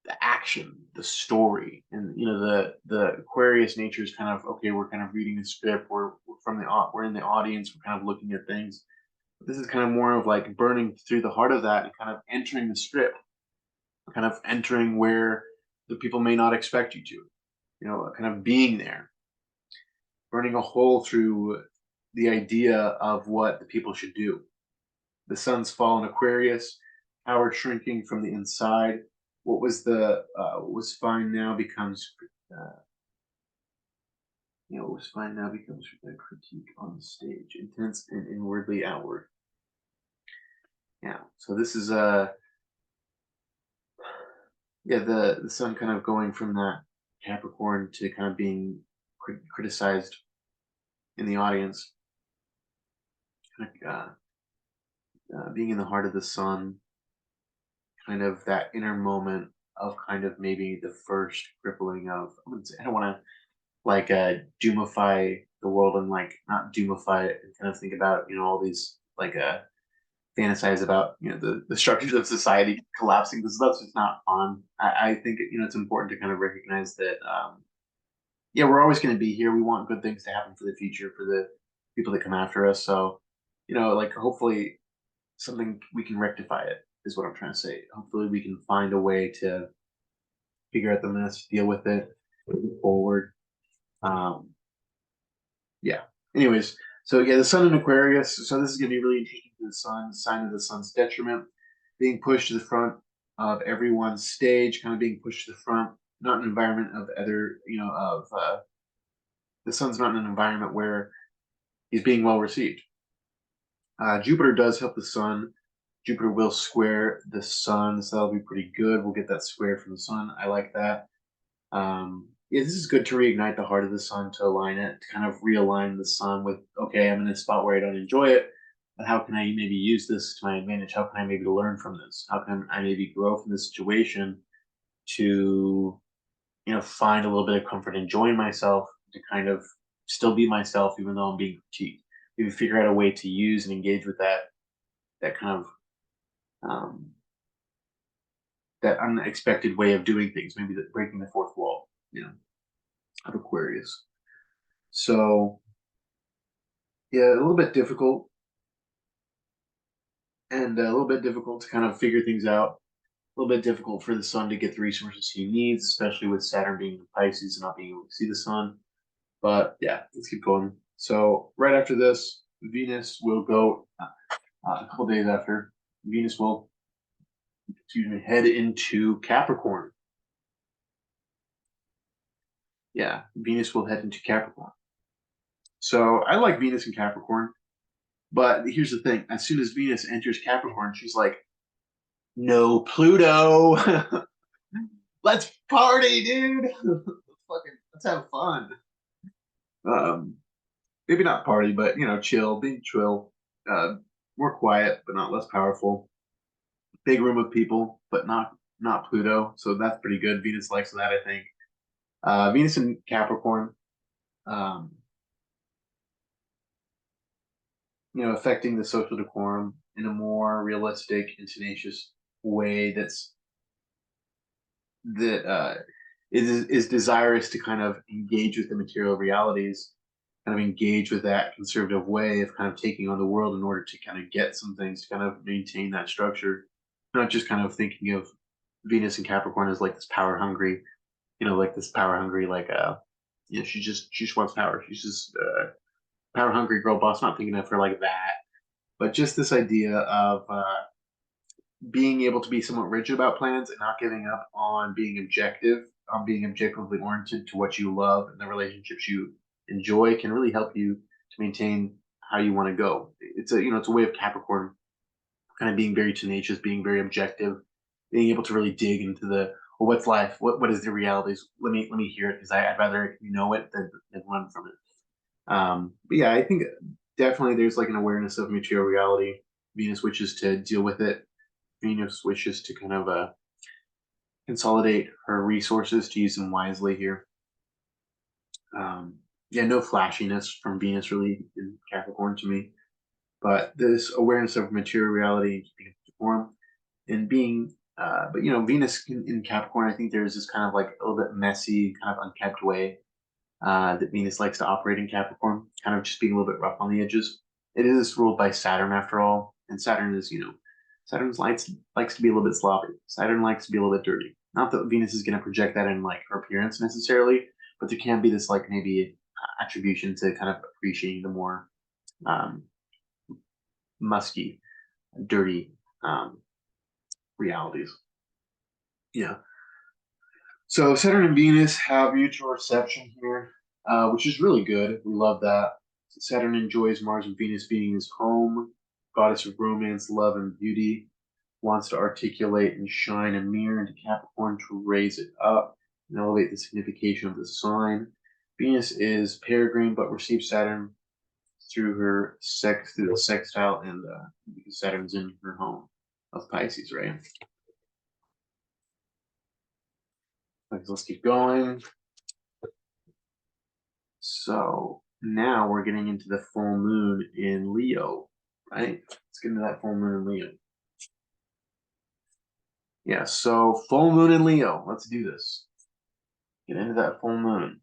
the action, the story, and the Aquarius nature is kind of, okay, we're kind of reading the script, we're in the audience, we're kind of looking at things. But this is kind of more of like burning through the heart of that and kind of entering the script, kind of entering where the people may not expect you to, kind of being there, burning a hole through the idea of what the people should do. The sun's fall in Aquarius, power shrinking from the inside. What was fine now becomes what was fine now becomes a critique on the stage, intense and inwardly outward. Yeah, so this is the sun kind of going from that Capricorn to kind of being criticized in the audience, being in the heart of the sun, kind of that inner moment of kind of maybe the first crippling of, I don't want to like doomify the world and like not doomify it and kind of think about all these like fantasize about the structures of society collapsing, because that's just not fun. I think it's important to kind of recognize that we're always going to be here. We want good things to happen for the future for the people that come after us. So like hopefully something we can rectify it is what I'm trying to say. Hopefully we can find a way to figure out the mess, deal with it, move forward. Anyways, so the sun in Aquarius, so this is going to be really interesting to the sun, sign of the sun's detriment, being pushed to the front of everyone's stage, kind of being pushed to the front, not an environment of other, the sun's not in an environment where he's being well received. Jupiter does help the sun. Jupiter will square the sun, so that'll be pretty good. We'll get that square from the sun. I like that. This is good to reignite the heart of the sun, to align it, to kind of realign the sun with, okay, I'm in a spot where I don't enjoy it, but how can I maybe use this to my advantage? How can I maybe learn from this? How can I maybe grow from this situation to, find a little bit of comfort, enjoying myself, to kind of still be myself, even though I'm being critiqued. Maybe figure out a way to use and engage with that kind of that unexpected way of doing things, maybe breaking the fourth wall, of Aquarius. So a little bit difficult, and a little bit difficult to kind of figure things out. A little bit difficult for the sun to get the resources he needs, especially with Saturn being in Pisces and not being able to see the sun. But let's keep going. So right after this, Venus will go a couple days after. Venus will, head into Capricorn. Venus will head into Capricorn. So I like Venus in Capricorn, but here's the thing: as soon as Venus enters Capricorn, she's like, "No, Pluto, let's party, dude. Let's have fun." Maybe not party, but chill, being chill, more quiet, but not less powerful. Big room of people, but not Pluto. So that's pretty good. Venus likes that, I think. Venus in Capricorn, affecting the social decorum in a more realistic and tenacious way that is desirous to kind of engage with the material realities, kind of engage with that conservative way of kind of taking on the world in order to kind of get some things, to kind of maintain that structure, not just kind of thinking of Venus and Capricorn as like this power hungry, she just wants power. She's just power hungry girl boss. Not thinking of her like that, but just this idea of being able to be somewhat rigid about plans and not giving up on being objectively oriented to what you love and the relationships you enjoy can really help you to maintain how you want to go. It's a way of Capricorn kind of being very tenacious, being very objective, being able to really dig into what's life, what is the realities. Let me hear it, because I'd rather know it than run from it. But I think definitely there's like an awareness of material reality. Venus wishes to deal with it. Venus wishes to kind of consolidate her resources, to use them wisely here. yeah, no flashiness from Venus really in Capricorn to me, but this awareness of material reality and keeping it form and being, but Venus in Capricorn, I think there's this kind of like a little bit messy, kind of unkept way that Venus likes to operate in Capricorn, kind of just being a little bit rough on the edges. It is ruled by Saturn after all, and Saturn is, Saturn likes to be a little bit sloppy. Saturn likes to be a little bit dirty. Not that Venus is going to project that in like her appearance necessarily, but there can be this like maybe attribution to kind of appreciating the more um, musky, dirty realities. Yeah. So Saturn and Venus have mutual reception here, which is really good. We love that. Saturn enjoys Mars and Venus being his home, goddess of romance, love, and beauty, wants to articulate and shine a mirror into Capricorn to raise it up and elevate the signification of the sign. Venus is peregrine, but receives Saturn through the sextile, and because Saturn's in her home of Pisces, right? Let's keep going. So now we're getting into the full moon in Leo, right? Let's get into that full moon in Leo. Yeah, so full moon in Leo. Let's do this. Get into that full moon.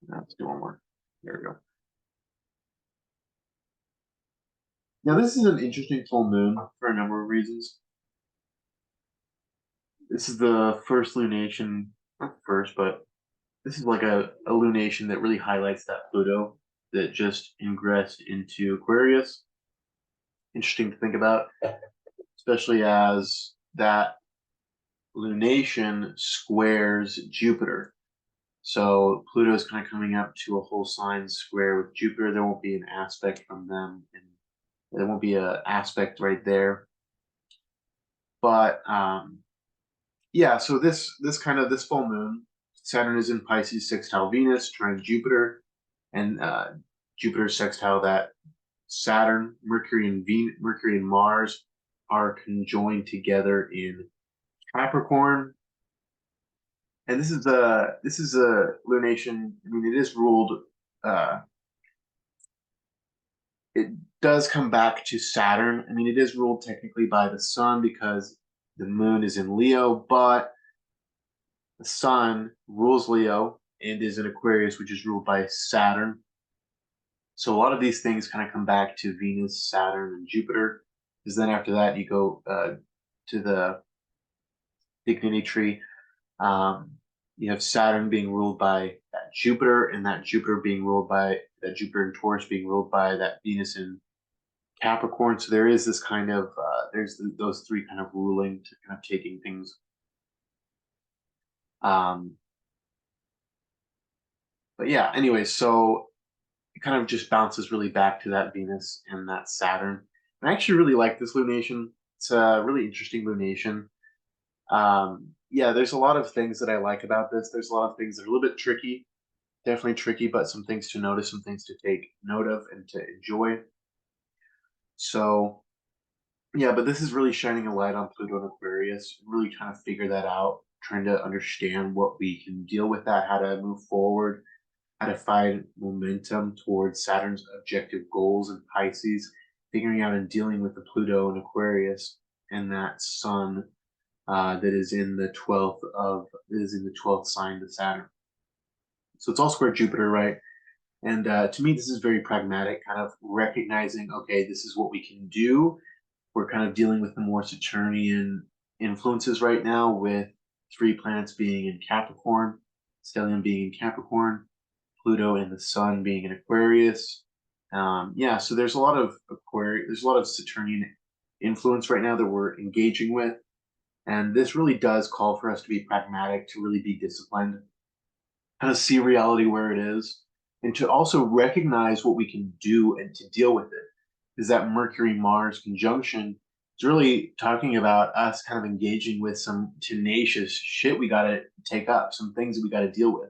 Let's do one more. There we go. Now, this is an interesting full moon for a number of reasons. This is the first lunation, not first, but this is like a lunation that really highlights that Pluto that just ingressed into Aquarius. Interesting to think about, especially as that lunation squares Jupiter. So Pluto is kind of coming up to a whole sign square with Jupiter. There won't be an aspect from them, and there won't be an aspect right there. But yeah, so this full moon, Saturn is in Pisces, sextile Venus, trine Jupiter, and Jupiter sextile that Saturn, Mercury and Mars are conjoined together in Capricorn. And this is a lunation. I mean, it is ruled. It does come back to Saturn. I mean, it is ruled technically by the Sun because the Moon is in Leo, but the Sun rules Leo and is in Aquarius, which is ruled by Saturn. So a lot of these things kind of come back to Venus, Saturn, and Jupiter. Because then after that, you go to the dignity tree. You have Saturn being ruled by that Jupiter, and that Jupiter and Taurus being ruled by that Venus in Capricorn. So there is this kind of those three kind of ruling to kind of taking things. But yeah, anyway, so it kind of just bounces really back to that Venus and that Saturn. And I actually really like this lunation. It's a really interesting lunation. Yeah, there's a lot of things that I like about this. There's a lot of things that are a little bit tricky, definitely tricky, but some things to notice, some things to take note of and to enjoy. So, yeah, but this is really shining a light on Pluto and Aquarius, really trying to figure that out, trying to understand what we can deal with that, how to move forward, how to find momentum towards Saturn's objective goals in Pisces, figuring out and dealing with the Pluto and Aquarius and that Sun that is in the 12th sign to Saturn. So it's all square Jupiter, right? And to me, this is very pragmatic, kind of recognizing, okay, this is what we can do. We're kind of dealing with the more Saturnian influences right now, with 3 planets being in Capricorn, stellium being in Capricorn, Pluto and the Sun being in Aquarius. Yeah, so there's a lot of Saturnian influence right now that we're engaging with. And this really does call for us to be pragmatic, to really be disciplined, kind of see reality where it is, and to also recognize what we can do and to deal with it. Is that Mercury-Mars conjunction is really talking about us kind of engaging with some tenacious shit we got to take up, some things that we got to deal with.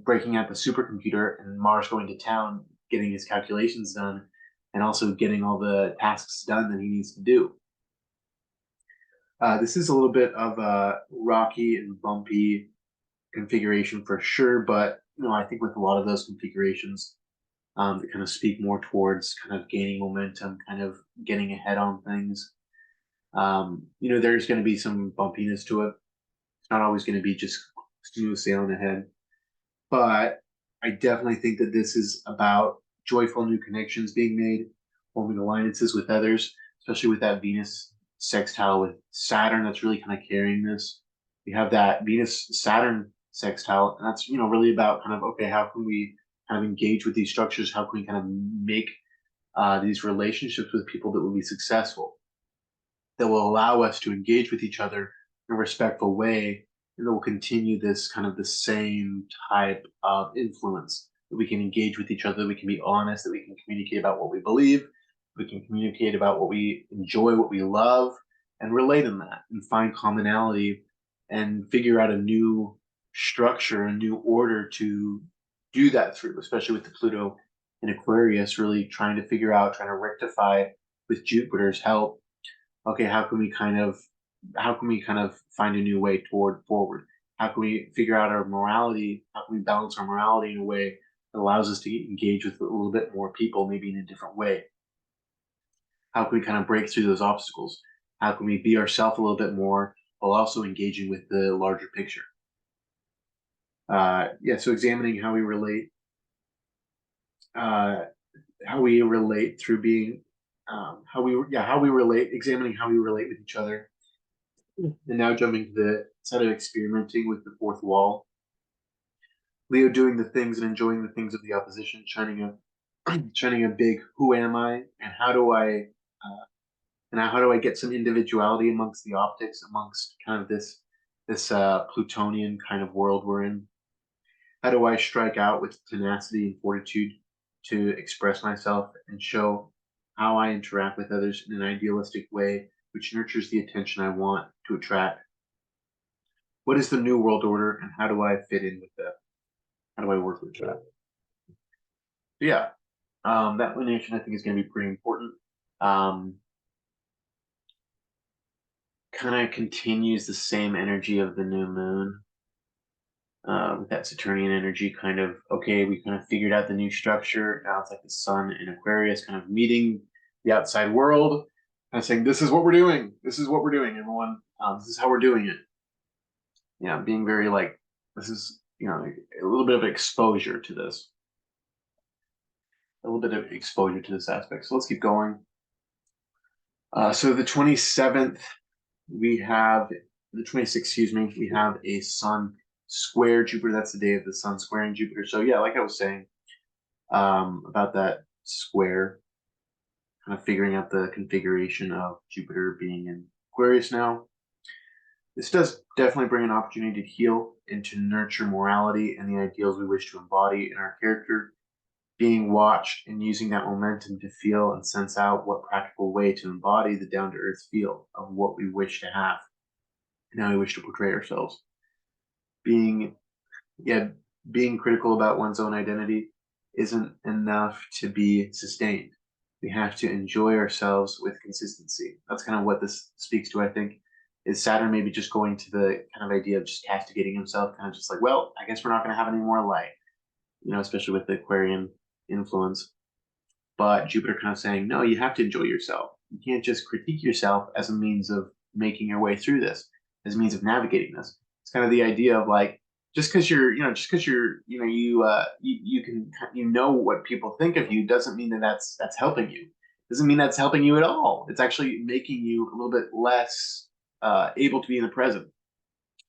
Breaking out the supercomputer and Mars going to town, getting his calculations done, and also getting all the tasks done that he needs to do. This is a little bit of a rocky and bumpy configuration for sure, but I think with a lot of those configurations, that kind of speak more towards kind of gaining momentum, kind of getting ahead on things. There's going to be some bumpiness to it. It's not always going to be just smooth sailing ahead, but I definitely think that this is about joyful new connections being made, forming alliances with others, especially with that Venus sextile with Saturn that's really kind of carrying this. We have that Venus Saturn sextile, and that's really about kind of, okay, how can we kind of engage with these structures? How can we kind of make these relationships with people that will be successful, that will allow us to engage with each other in a respectful way, and that will continue this kind of the same type of influence, that we can engage with each other, that we can be honest, that we can communicate about what we believe, we can communicate about what we enjoy, what we love, and relate in that and find commonality and figure out a new structure, a new order to do that through, especially with the Pluto in Aquarius, really trying to rectify with Jupiter's help. Okay, how can we kind of find a new way forward? How can we figure out our morality? How can we balance our morality in a way that allows us to engage with a little bit more people, maybe in a different way? How can we kind of break through those obstacles? How can we be ourselves a little bit more while also engaging with the larger picture? So examining how we relate, through being, examining how we relate with each other. And now jumping to the side of experimenting with the fourth wall. Leo doing the things and enjoying the things of the opposition, shining a big who am I, and how do I get some individuality amongst the optics, amongst kind of this Plutonian kind of world we're in. How do I strike out with tenacity and fortitude to express myself and show how I interact with others in an idealistic way, which nurtures the attention I want to attract? What is the new world order, and how do I fit in with that? How do I work with that? So yeah, that lineation I think is going to be pretty important. Kind of continues the same energy of the new moon. With that Saturnian energy, kind of, okay, we kind of figured out the new structure. Now it's like the sun in Aquarius kind of meeting the outside world, kind of saying, this is what we're doing. This is what we're doing, everyone. This is how we're doing it. Being very like, this is, a little bit of exposure to this. A little bit of exposure to this aspect. So let's keep going. So the 27th, we have, the 26th, excuse me, we have a sun square Jupiter. That's the day of the sun squaring Jupiter. So yeah, like I was saying, about that square, kind of figuring out the configuration of Jupiter being in Aquarius now. This does definitely bring an opportunity to heal and to nurture morality and the ideals we wish to embody in our character, being watched and using that momentum to feel and sense out what practical way to embody the down-to-earth feel of what we wish to have and how we wish to portray ourselves. Being critical about one's own identity isn't enough to be sustained. We have to enjoy ourselves with consistency. That's kind of what this speaks to, I think, is Saturn maybe just going to the kind of idea of just castigating himself, kind of just like, well, I guess we're not going to have any more light, especially with the Aquarian influence. But Jupiter kind of saying, no, you have to enjoy yourself. You can't just critique yourself as a means of making your way through this, as a means of navigating this. It's kind of the idea of like, just because you're what people think of you doesn't mean that that's helping you. Doesn't mean that's helping you at all. It's actually making you a little bit less able to be in the present,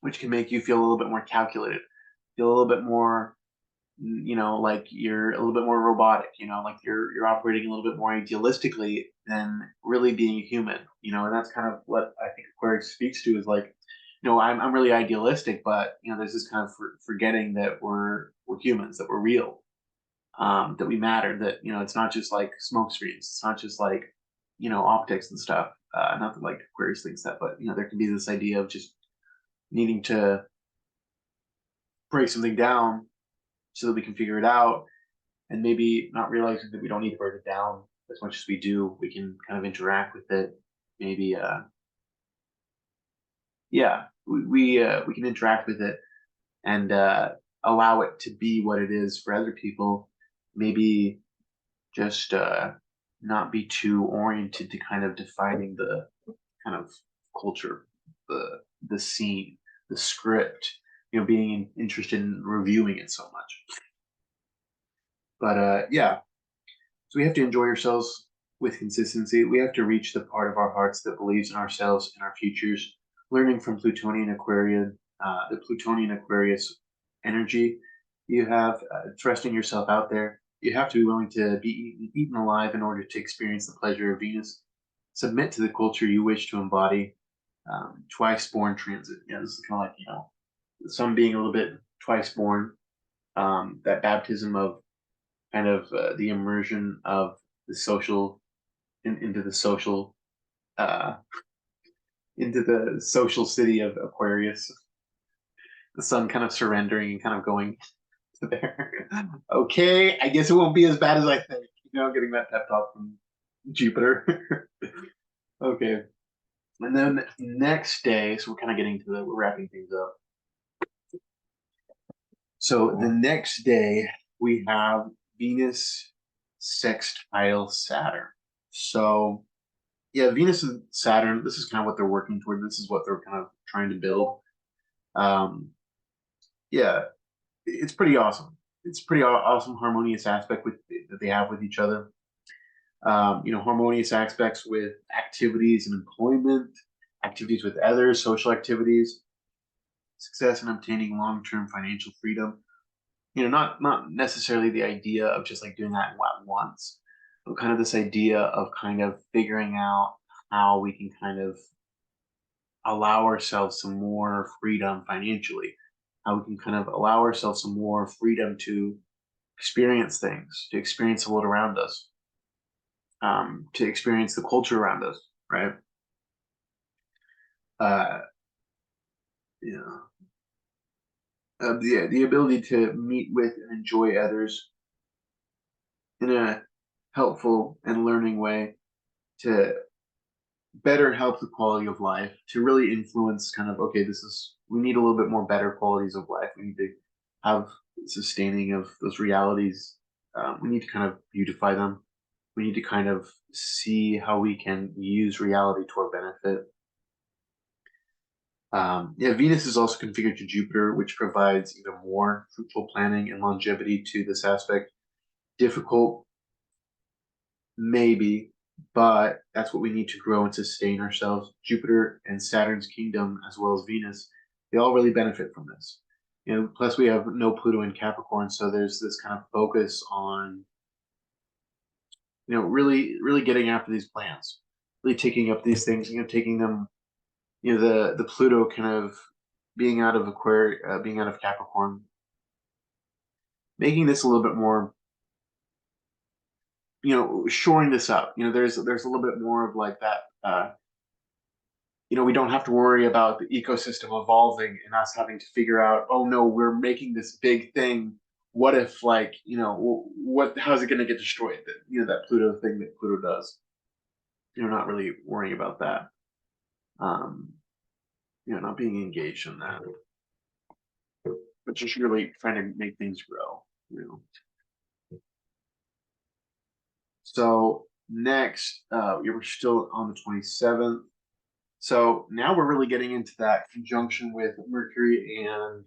which can make you feel a little bit more calculated, feel a little bit more, like you're a little bit more robotic, like you're operating a little bit more idealistically than really being a human, and that's kind of what I think Aquarius speaks to, is like, I'm really idealistic, but there's this kind of forgetting that we're humans, that we're real, that we matter, that it's not just like smoke screens, it's not just like optics and stuff. Not that like Aquarius thinks that, but there can be this idea of just needing to break something down so that we can figure it out, and maybe not realizing that we don't need to break it down as much as we do. We can kind of interact with it. Maybe we can interact with it and allow it to be what it is for other people. Maybe just not be too oriented to kind of defining the kind of culture, the scene, the script, being interested in reviewing it so much. But yeah, so we have to enjoy ourselves with consistency. We have to reach the part of our hearts that believes in ourselves and our futures, learning from Plutonian Aquarian, the Plutonian Aquarius energy. You have thrusting yourself out there. You have to be willing to be eaten alive in order to experience the pleasure of Venus. Submit to the culture you wish to embody. Twice born transit. Yeah, this is kind of like, some being a little bit twice born. That baptism of kind of the immersion of the social into the social uh, into the social city of Aquarius. The sun kind of surrendering and kind of going to there. Okay, I guess it won't be as bad as I think. Getting that pep talk from Jupiter. Okay, and then next day, so we're kind of getting to we're wrapping things up. So the next day we have Venus sextile Saturn. So yeah, Venus and Saturn, this is kind of what they're working toward. This is what they're kind of trying to build. Yeah, it's pretty awesome. It's pretty awesome, harmonious aspect that they have with each other. Harmonious aspects with activities and employment, activities with others, social activities, success in obtaining long-term financial freedom. Not necessarily the idea of just like doing that at once, but kind of this idea of kind of figuring out how we can kind of allow ourselves some more freedom financially, how we can kind of allow ourselves some more freedom to experience things, to experience the world around us, to experience the culture around us, right? Uh, the ability to meet with and enjoy others in a helpful and learning way, to better help the quality of life, to really influence kind of, okay, we need a little bit more better qualities of life. We need to have sustaining of those realities. We need to kind of beautify them. We need to kind of see how we can use reality to our benefit. Venus is also configured to Jupiter, which provides even more fruitful planning and longevity to this aspect. Difficult, maybe, but that's what we need to grow and sustain ourselves. Jupiter and Saturn's kingdom, as well as Venus, they all really benefit from this. Plus we have no Pluto in Capricorn, so there's this kind of focus on, really, really getting after these plans, really taking up these things, taking them, the Pluto kind of being out of being out of Capricorn, making this a little bit more, shoring this up. There's a little bit more of like that. We don't have to worry about the ecosystem evolving and us having to figure out, oh no, we're making this big thing. What if, like, how's it going to get destroyed? That Pluto thing that Pluto does. Not really worrying about that. Not being engaged in that, but just really trying to make things grow. So next, we're still on the 27th. So now we're really getting into that conjunction with Mercury and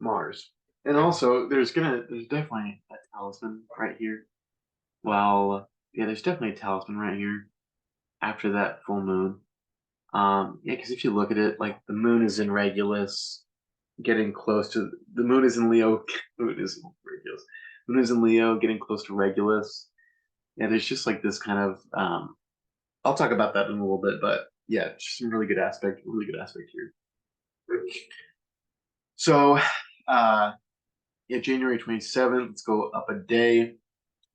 Mars. And also there's definitely a talisman right here. Well, yeah, there's definitely a talisman right here after that full moon. Because if you look at it, like the moon is in Regulus, getting close to the moon is in Leo. Moon is in Regulus. Moon is in Leo, getting close to Regulus. Yeah, there's just like this kind of I'll talk about that in a little bit, but yeah, just some really good aspect here. So January 27th, let's go up a day.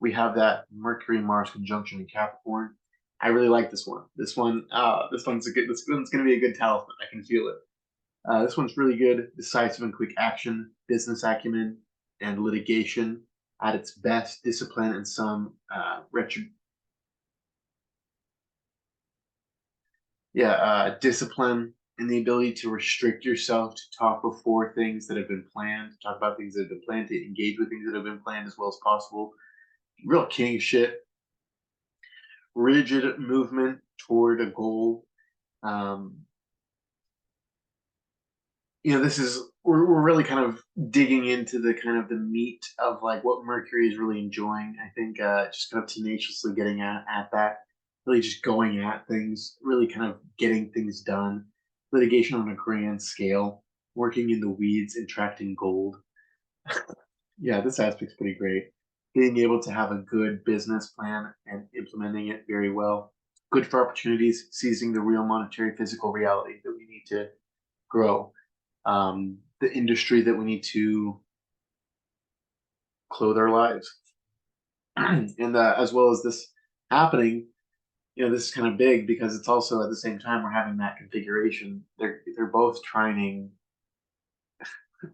We have that Mercury Mars conjunction in Capricorn. I really like this one. This one's gonna be a good talisman. I can feel it. This one's really good. Decisive and quick action, business acumen, and litigation at its best. Discipline and some discipline and the ability to restrict yourself to talk before things that have been planned, talk about things that have been planned, to engage with things that have been planned as well as possible. Real king shit. Rigid movement toward a goal. This is we're really kind of digging into the kind of the meat of like what Mercury is really enjoying. I think just kind of tenaciously getting at that, really just going at things, really kind of getting things done. Litigation on a grand scale, working in the weeds, extracting gold. Yeah, this aspect's pretty great. Being able to have a good business plan and implementing it very well. Good for opportunities, seizing the real monetary physical reality that we need to grow. The industry that we need to clothe our lives. And as well as this happening, this is kind of big because it's also at the same time we're having that configuration. They're both trining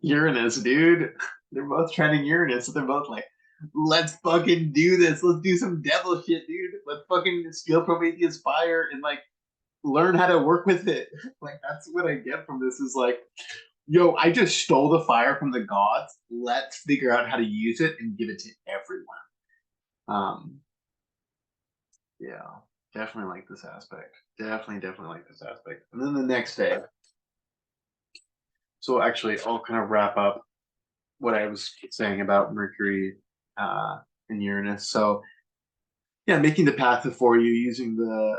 Uranus, dude. They're both trining Uranus, so they're both like, let's fucking do this. Let's do some devil shit, dude. Let's fucking steal Prometheus' fire and like learn how to work with it. Like that's what I get from this is like, yo, I just stole the fire from the gods. Let's figure out how to use it and give it to everyone. Yeah, definitely like this aspect. Definitely like this aspect. And then the next day. So actually, I'll kind of wrap up what I was saying about Mercury and Uranus. So yeah, making the path before you, using the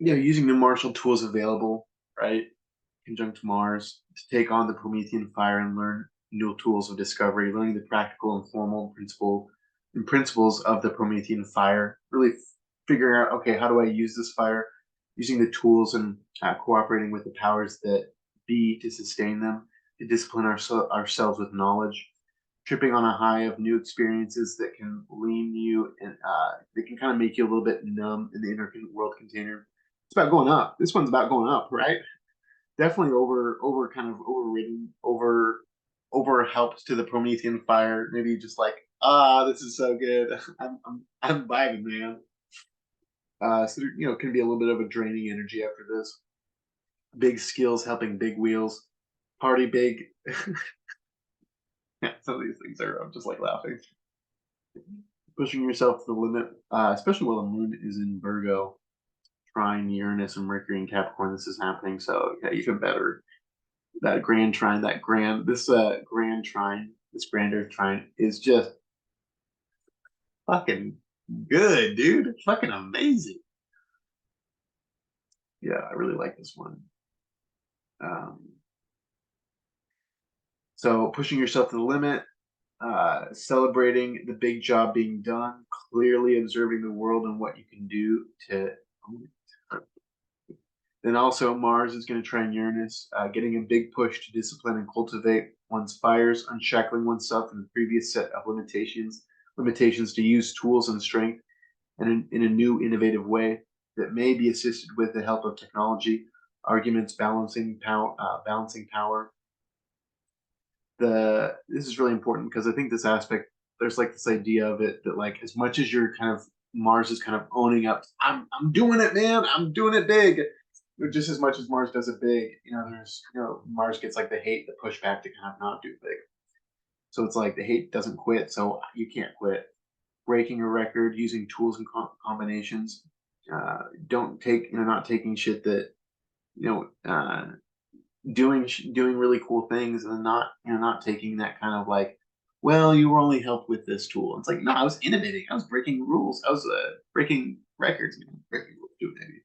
using the martial tools available, right? Conjunct Mars to take on the Promethean fire and learn new tools of discovery, learning the practical and formal principles of the Promethean fire, really figuring out, okay, how do I use this fire, using the tools and cooperating with the powers that be to sustain them, to discipline ourselves with knowledge, tripping on a high of new experiences that can lean you and that can kind of make you a little bit numb in the inner world container. It's about going up. This one's about going up, right? Definitely over kind of overridden, over helped to the Promethean fire. Maybe just like, this is so good. I'm vibing, man. So it can be a little bit of a draining energy after this. Big skills helping big wheels. Party big. Yeah, some of these things I'm just like laughing. Pushing yourself to the limit, especially while the moon is in Virgo, trine Uranus and Mercury and Capricorn. This is happening, so yeah, even better. That grand trine, grand trine, this grander trine is just fucking good, dude. Fucking amazing. Yeah, I really like this one. So pushing yourself to the limit, celebrating the big job being done, clearly observing the world and what you can do to own it. Then also Mars is going to trine Uranus, getting a big push to discipline and cultivate one's fires, unshackling oneself from the previous set of limitations to use tools and strength and in a new innovative way that may be assisted with the help of technology, arguments, balancing power. This is really important because I think this aspect, there's like this idea of it that like as much as you're kind of Mars is kind of owning up, I'm doing it, man, I'm doing it big. Just as much as Mars does it big, there's Mars gets like the hate, the pushback to kind of not do big. So it's like the hate doesn't quit, so you can't quit. Breaking a record, using tools and combinations. Don't take, not taking shit that, doing really cool things and not taking that kind of like, well, you were only helped with this tool. It's like, no, I was innovating. I was breaking rules. I was breaking records, breaking rules too, maybe.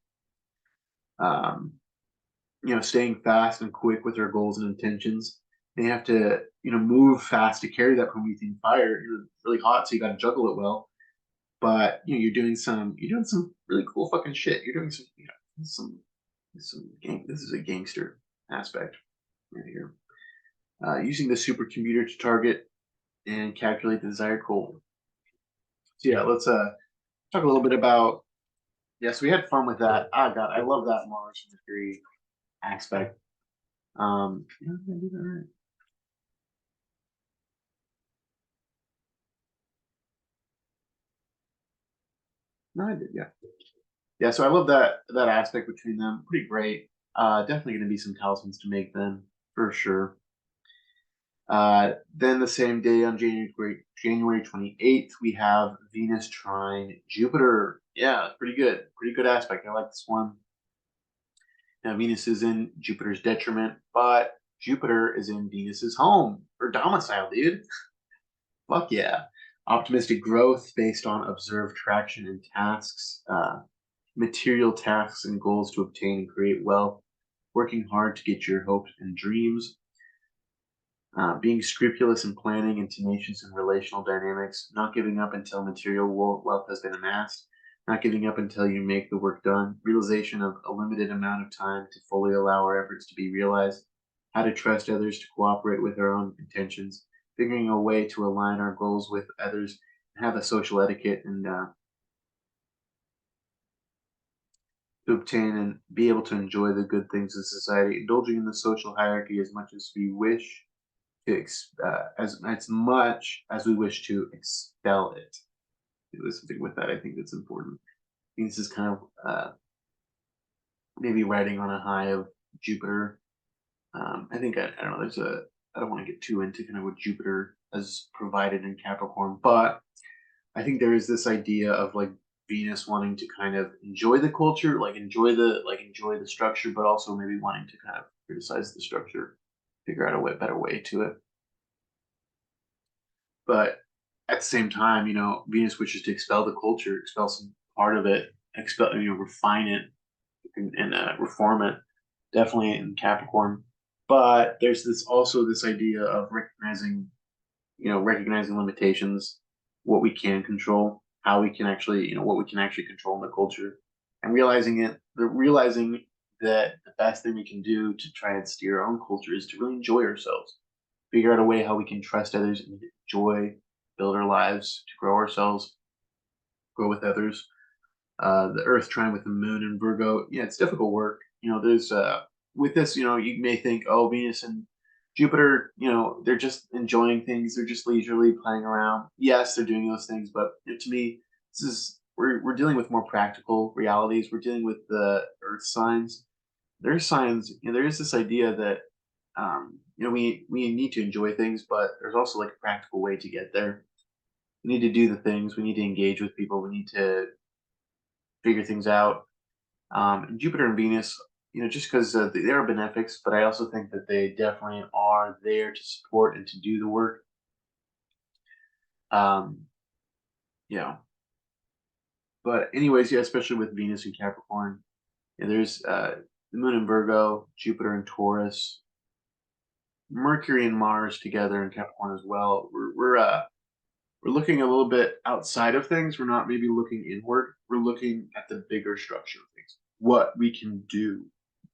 Staying fast and quick with our goals and intentions. They have to, move fast to carry that Promethean fire. It's really hot, so you got to juggle it well. But you're doing some really cool fucking shit. You're doing some gang. This is a gangster aspect right here. Using the supercomputer to target and calculate the desired goal. So yeah, let's talk a little bit about. Yes, we had fun with that. Ah, God, I love that Mars Mercury aspect. Yeah, I did that right. No, I did, yeah. Yeah, so I love that aspect between them. Pretty great. Definitely going to be some talismans to make then for sure. Then the same day on January 28th, we have Venus trine Jupiter. Yeah, pretty good. Pretty good aspect. I like this one. Now, Venus is in Jupiter's detriment, but Jupiter is in Venus's home or domicile, dude. Fuck yeah. Optimistic growth based on observed traction and tasks, material tasks and goals to obtain and create wealth, working hard to get your hopes and dreams, being scrupulous in planning and tenacious in relational dynamics, not giving up until material wealth has been amassed, not giving up until you make the work done, realization of a limited amount of time to fully allow our efforts to be realized, how to trust others to cooperate with our own intentions, figuring a way to align our goals with others, and have a social etiquette and to obtain and be able to enjoy the good things of society, indulging in the social hierarchy as much as we wish to as much as we wish to expel it. There's something with that I think that's important. I think this is kind of maybe riding on a high of Jupiter. I think I don't know. I don't want to get too into kind of what Jupiter has provided in Capricorn, but I think there is this idea of like Venus wanting to kind of enjoy the culture, like enjoy the structure, but also maybe wanting to kind of criticize the structure, figure out better way to it. But at the same time, Venus wishes to expel the culture, expel some part of it, refine it and reform it. Definitely in Capricorn. But there's this idea of recognizing limitations, what we can control, how we can actually, what we can actually control in the culture, and realizing that the best thing we can do to try and steer our own culture is to really enjoy ourselves, figure out a way how we can trust others and enjoy, build our lives, to grow ourselves, grow with others. The Earth trine with the Moon in Virgo, yeah, it's difficult work. There's with this, you may think, oh, Venus and Jupiter, they're just enjoying things, they're just leisurely playing around. Yes, they're doing those things, but to me, we're dealing with more practical realities. We're dealing with the Earth signs. There's signs, there is this idea that we need to enjoy things, but there's also like a practical way to get there. We need to do the things. We need to engage with people. We need to figure things out. And Jupiter and Venus, just because they are benefics, but I also think that they definitely are there to support and to do the work. Um, yeah. But anyways, yeah, especially with Venus and Capricorn, there's the Moon in Virgo, Jupiter and Taurus, Mercury and Mars together in Capricorn as well. We're looking a little bit outside of things. We're not maybe looking inward. We're looking at the bigger structure of things, what we can do,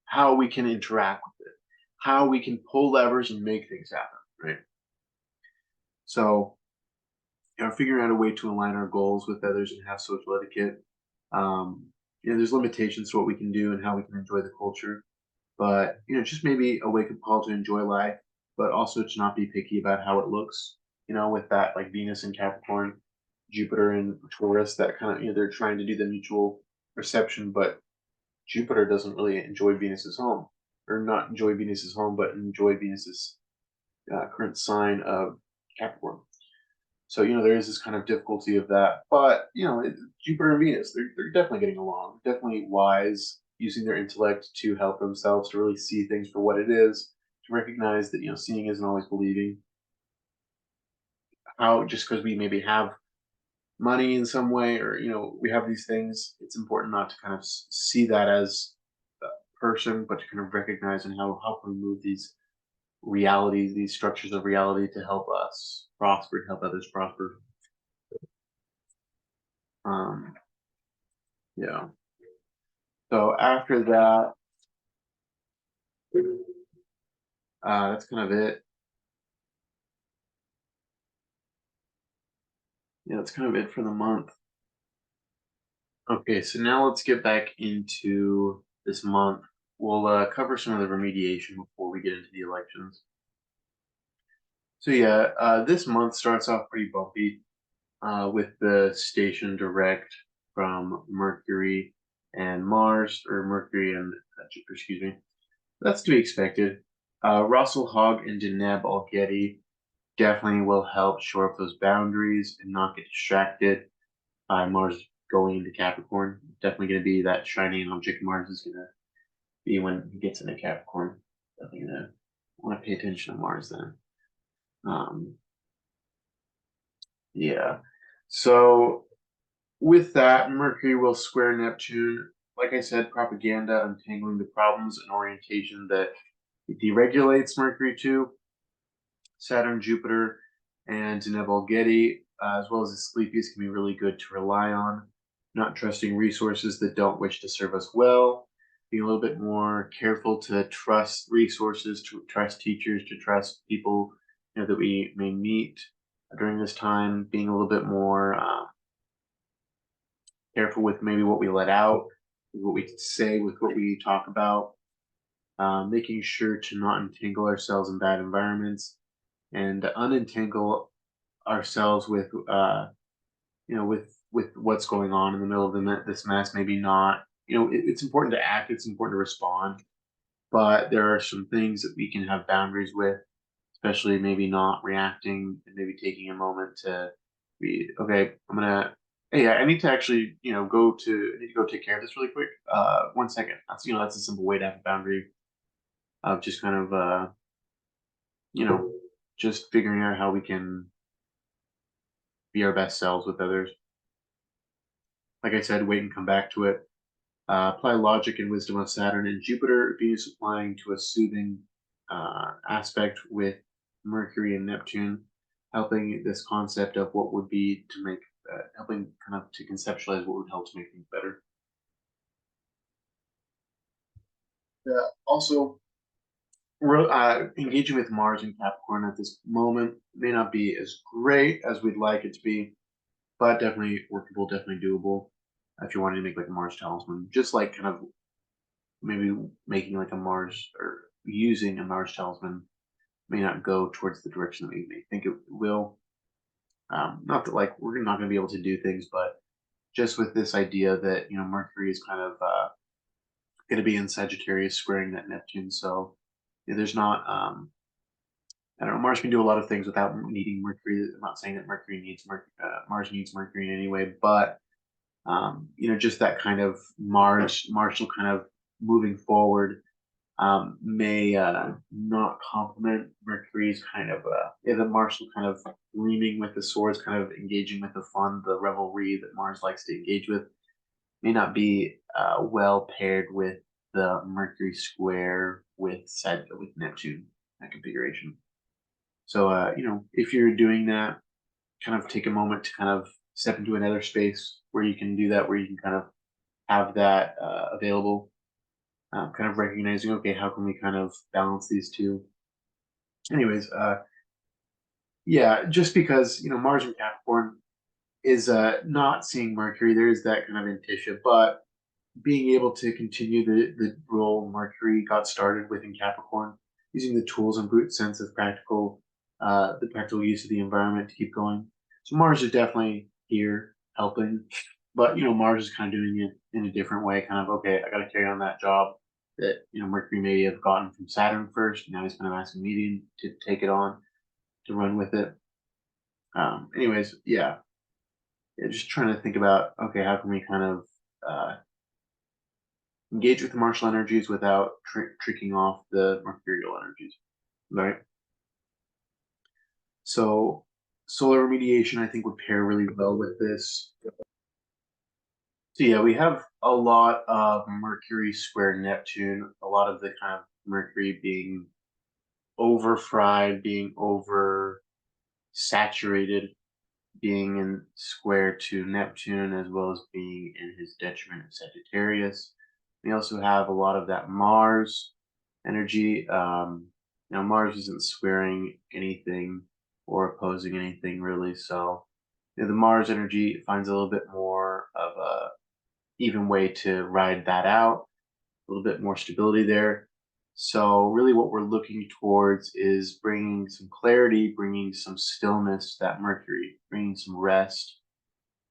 how we can interact with it, how we can pull levers and make things happen, right? So, figuring out a way to align our goals with others and have social etiquette. There's limitations to what we can do and how we can enjoy the culture, but just maybe a wake up call to enjoy life, but also to not be picky about how it looks. With that like Venus and Capricorn, Jupiter and Taurus, that kind of they're trying to do the mutual reception, but Jupiter doesn't really enjoy Venus's home, or not enjoy Venus's home, but enjoy Venus's current sign of Capricorn. So there is this kind of difficulty of that, but Jupiter and Venus, they're definitely getting along. Definitely wise, using their intellect to help themselves to really see things for what it is, to recognize that seeing isn't always believing. How just because we maybe have money in some way, or we have these things, it's important not to kind of see that as a person, but to kind of recognize and how can we move these realities, these structures of reality to help us prosper, to help others prosper. Um, yeah. So after that, that's kind of it. Yeah, that's kind of it for the month. Okay, so now let's get back into this month. We'll cover some of the remediation before we get into the elections. So yeah, this month starts off pretty bumpy with the station direct from Mercury. and Mars, or Mercury and Jupiter, excuse me. That's to be expected. Ras Alhague and Deneb Algeti definitely will help shore up those boundaries and not get distracted by Mars going into Capricorn. Definitely going to be that shining object Mars is going to be when he gets into Capricorn. Definitely going to want to pay attention to Mars then. Yeah. So with that, Mercury will square Neptune. Like I said, propaganda, untangling the problems and orientation that it deregulates Mercury to. Saturn, Jupiter, and Deneb as well as Asclepius, can be really good to rely on. Not trusting resources that don't wish to serve us well. Being a little bit more careful to trust resources, to trust teachers, to trust people that we may meet during this time. Being a little bit more careful with maybe what we let out, with what we say, with what we talk about. Making sure to not entangle ourselves in bad environments and unentangle ourselves with with what's going on in the middle of this mess. Maybe not, it's important to act, it's important to respond, but there are some things that we can have boundaries with, especially maybe not reacting and maybe taking a moment to be okay. Hey, I need to actually I need to go take care of this really quick. 1 second. That's a simple way to have a boundary of just kind of you know just figuring out how we can be our best selves with others. Like I said, wait and come back to it. Apply logic and wisdom of Saturn and Jupiter. Venus applying to a soothing aspect with Mercury and Neptune, helping this concept of what would be to make, helping kind of to conceptualize what would help to make things better. Also, engaging with Mars and Capricorn at this moment may not be as great as we'd like it to be, but definitely workable, definitely doable. If you're wanting to make like a Mars talisman, just like kind of maybe making like a Mars or using a Mars talisman may not go towards the direction that we may think it will. Not that like we're not going to be able to do things, but just with this idea that Mercury is kind of going to be in Sagittarius squaring that Neptune, so there's not. I don't know. Mars can do a lot of things without needing Mercury. I'm not saying that Mercury needs Mars needs Mercury in any way, but just that kind of Martial kind of moving forward may not complement Mercury's kind of the martial kind of gleaming with the swords, kind of engaging with the fun, the revelry that Mars likes to engage with, may not be well paired with the Mercury square with Neptune, that configuration. So if you're doing that, kind of take a moment to kind of step into another space where you can do that, where you can kind of have that available. Kind of recognizing, okay, how can we kind of balance these two? Anyways, yeah, just because Mars and Capricorn is not seeing Mercury, there is that kind of indicia, but being able to continue the role Mercury got started with in Capricorn, using the tools and brute sense of the practical use of the environment to keep going. So Mars is definitely here helping, but Mars is kind of doing it in a different way. Kind of, okay, I got to carry on that job that Mercury may have gotten from Saturn first. Now he's kind of asking me to take it on, to run with it. Anyways, yeah, just trying to think about, okay, how can we kind of engage with the martial energies without tricking off the mercurial energies, right? So solar remediation, I think, would pair really well with this. So yeah, we have a lot of Mercury square Neptune, a lot of the kind of Mercury being over fried, being over saturated, being in square to Neptune, as well as being in his detriment of Sagittarius. We also have a lot of that Mars energy. Now Mars isn't squaring anything or opposing anything really, so the Mars energy finds a little bit more of a even way to ride that out, a little bit more stability there. So really what we're looking towards is bringing some clarity, bringing some stillness, that Mercury, bringing some rest,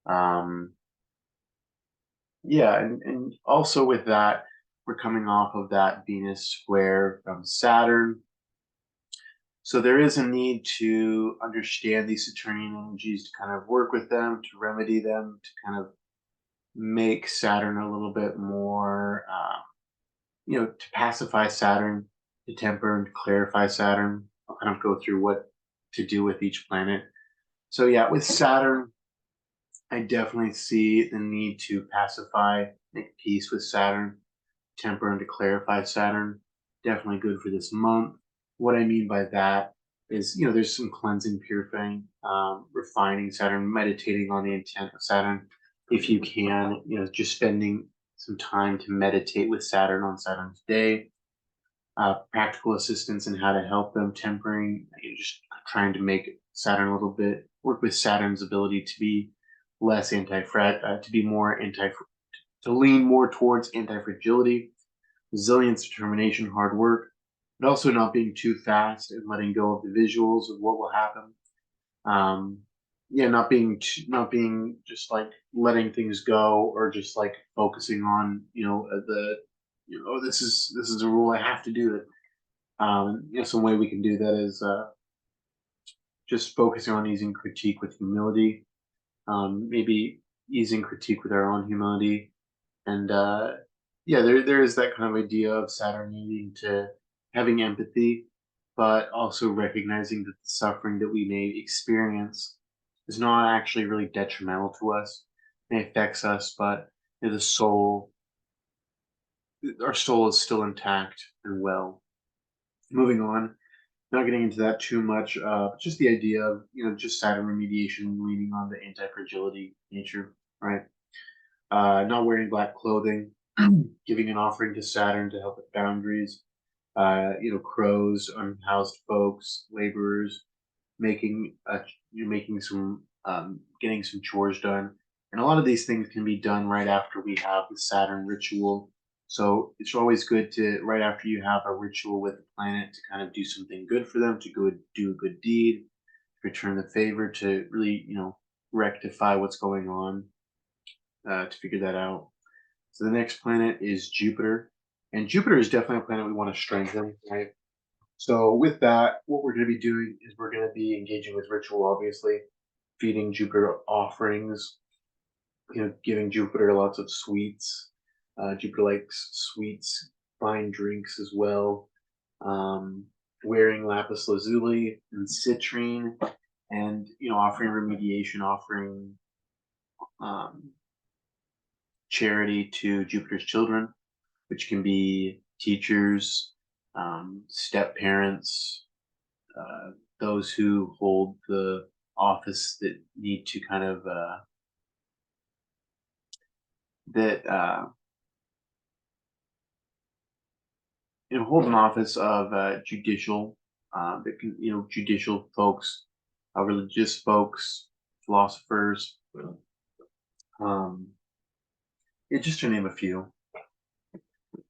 um, yeah, and also with that, we're coming off of that Venus square from Saturn. So there is a need to understand these Saturnian energies, to kind of work with them, to remedy them, to kind of make Saturn a little bit more, to pacify Saturn, to temper and clarify Saturn. I'll kind of go through what to do with each planet. So yeah, with Saturn, I definitely see the need to pacify, make peace with Saturn, temper and to clarify Saturn. Definitely good for this month. What I mean by that is, there's some cleansing, purifying, refining Saturn, meditating on the intent of Saturn. If you can, just spending some time to meditate with Saturn on Saturn's day, practical assistance in how to help them, tempering, just trying to make Saturn a little bit, work with Saturn's ability to be less to be more to lean more towards anti-fragility, resilience, determination, hard work, but also not being too fast and letting go of the visuals of what will happen. Yeah, not being just like letting things go, or just like focusing on this is a rule I have to do it. Some way we can do that is just focusing on easing critique with humility, maybe easing critique with our own humility, and yeah, there is that kind of idea of Saturn needing to having empathy, but also recognizing that the suffering that we may experience is not actually really detrimental to us. It affects us, but the soul, our soul is still intact and well. Moving on, not getting into that too much, but just the idea of just Saturn remediation, leaning on the anti-fragility nature, right? Not wearing black clothing, giving an offering to Saturn to help with boundaries. Crows, unhoused folks, laborers, making making some getting some chores done, and a lot of these things can be done right after we have the Saturn ritual. So it's always good to, right after you have a ritual with the planet, to kind of do something good for them, to go do a good deed, return the favor, to really rectify what's going on, to figure that out. So the next planet is Jupiter, and Jupiter is definitely a planet we want to strengthen, right? So with that, what we're going to be doing is we're going to be engaging with ritual, obviously, feeding Jupiter offerings, giving Jupiter lots of sweets. Jupiter likes sweets, fine drinks as well. Wearing lapis lazuli and citrine, and offering remediation, offering um, charity to Jupiter's children, which can be teachers, step parents, those who hold the office that need to kind of that hold an office of judicial, that can judicial folks, religious folks, philosophers, um, yeah, just to name a few.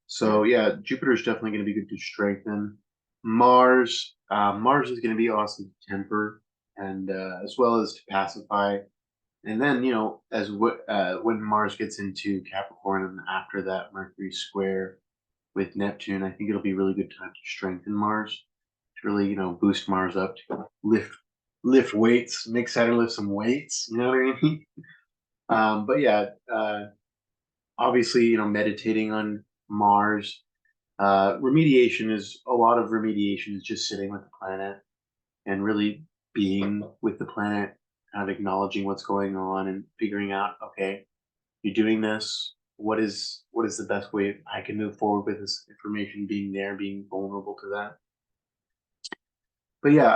So yeah, Jupiter is definitely going to be good to strengthen. Mars is going to be awesome to temper, and as well as to pacify. And then when Mars gets into Capricorn, and after that Mercury square with Neptune, I think it'll be a really good time to strengthen Mars, to really boost Mars up, to lift weights, make Saturn lift some weights. You know what I mean? But yeah, obviously meditating on Mars. Remediation is a lot of remediation is just sitting with the planet and really being with the planet, kind of acknowledging what's going on and figuring out, okay, you're doing this. What is the best way I can move forward with this information, being there, being vulnerable to that. But yeah,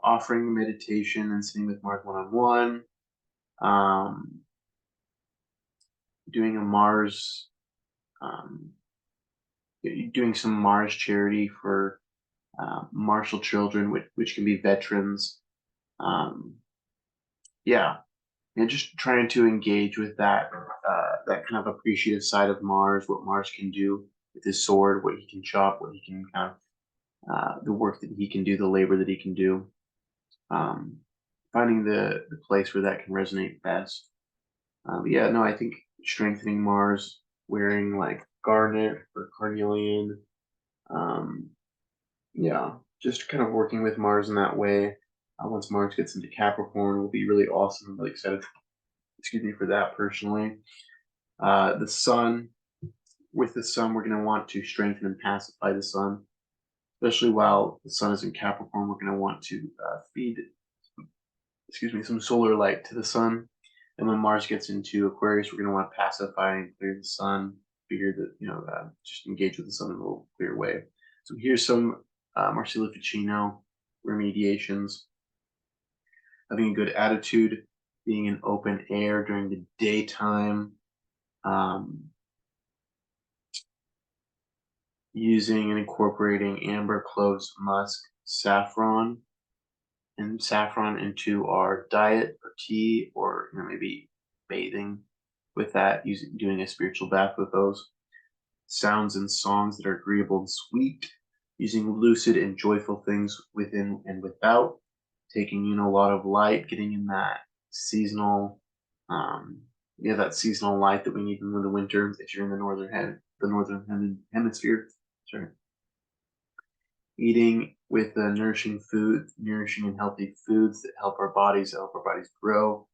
offering meditation and sitting with Mars one-on-one, doing a Mars, um, doing some Mars charity for martial children, which can be veterans. Um, yeah, and just trying to engage with that kind of appreciative side of Mars, what Mars can do with his sword, what he can chop, what he can kind of the work that he can do, the labor that he can do. Um, Finding the place where that can resonate best. Yeah, no, I think strengthening Mars, wearing like garnet or carnelian. Yeah, just kind of working with Mars in that way. Once Mars gets into Capricorn, will be really awesome. I'm really excited, excuse me, for that personally. The Sun, with the Sun, we're going to want to strengthen and pacify the Sun, especially while the Sun is in Capricorn. We're going to want to feed, excuse me, some solar light to the Sun. And when Mars gets into Aquarius, we're going to want to pacify and clear the Sun. Figure that, just engage with the Sun in a little clear way. So here's some Marsilio Ficino remediations. Having a good attitude, being in open air during the daytime, using and incorporating amber, cloves, musk, saffron into our diet or tea, or maybe bathing with that, doing a spiritual bath with those. Sounds and songs that are agreeable and sweet, using lucid and joyful things within and without, taking in a lot of light, getting in that seasonal, that seasonal light that we need in the winter if you're in the northern hemisphere. Sorry. Eating with nourishing and healthy foods that help our bodies grow.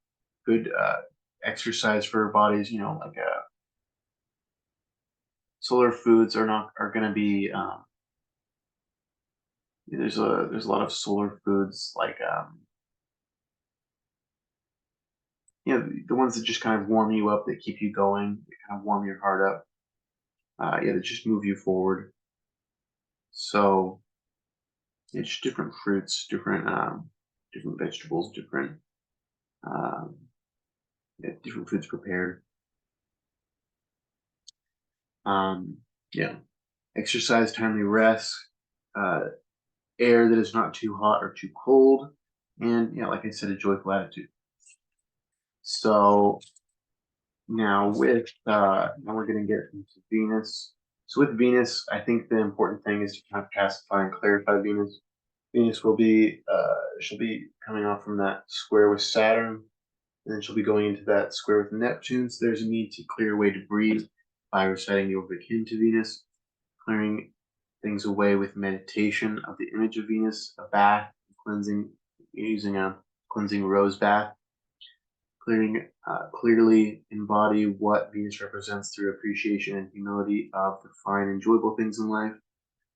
Good exercise for our bodies, like solar foods are going to be there's a lot of solar foods like the ones that just kind of warm you up, that keep you going, that kind of warm your heart up, that just move you forward. So it's different fruits, different vegetables, different foods prepared. Exercise, timely rest, air that is not too hot or too cold, and like I said, a joyful attitude. So now we're going to get into Venus. So with Venus, I think the important thing is to kind of pacify and clarify Venus. Venus will be she'll be coming off from that square with Saturn, and then she'll be going into that square with Neptune. So there's a need to clear away debris by reciting the Yoga Kin to Venus, clearing things away with meditation of the image of Venus, a bath, cleansing, using a cleansing rose bath, clearly embody what Venus represents through appreciation and humility of the fine, enjoyable things in life,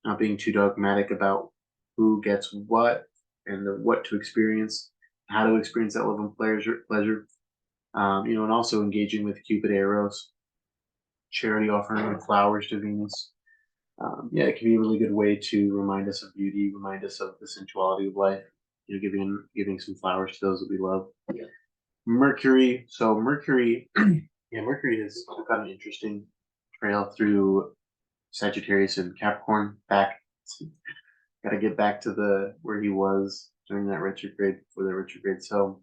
not being too dogmatic about who gets what and what to experience, how to experience that love and pleasure. And also engaging with Cupid Eros, charity, offering flowers to Venus. It can be a really good way to remind us of beauty, remind us of the sensuality of life. Giving some flowers to those that we love. Yeah. Mercury. So Mercury, Mercury has got an interesting trail through Sagittarius and Capricorn. Got to get back to where he was during that retrograde, before the retrograde. So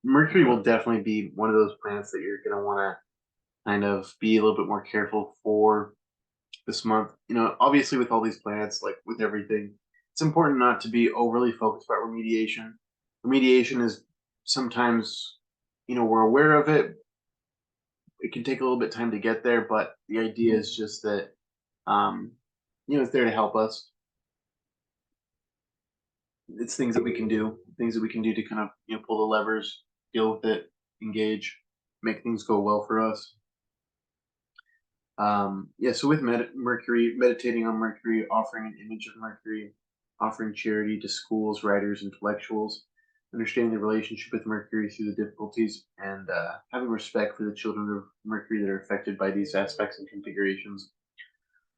Mercury will definitely be one of those planets that you're going to want to kind of be a little bit more careful for this month. Obviously with all these planets, like with everything, it's important not to be overly focused about remediation. Remediation is sometimes, we're aware of it. It can take a little bit of time to get there, but the idea is just that, it's there to help us. It's things that we can do to kind of, pull the levers, deal with it, engage, make things go well for us. So with Mercury, meditating on Mercury, offering an image of Mercury, offering charity to schools, writers, intellectuals, understanding the relationship with Mercury through the difficulties, and having respect for the children of Mercury that are affected by these aspects and configurations.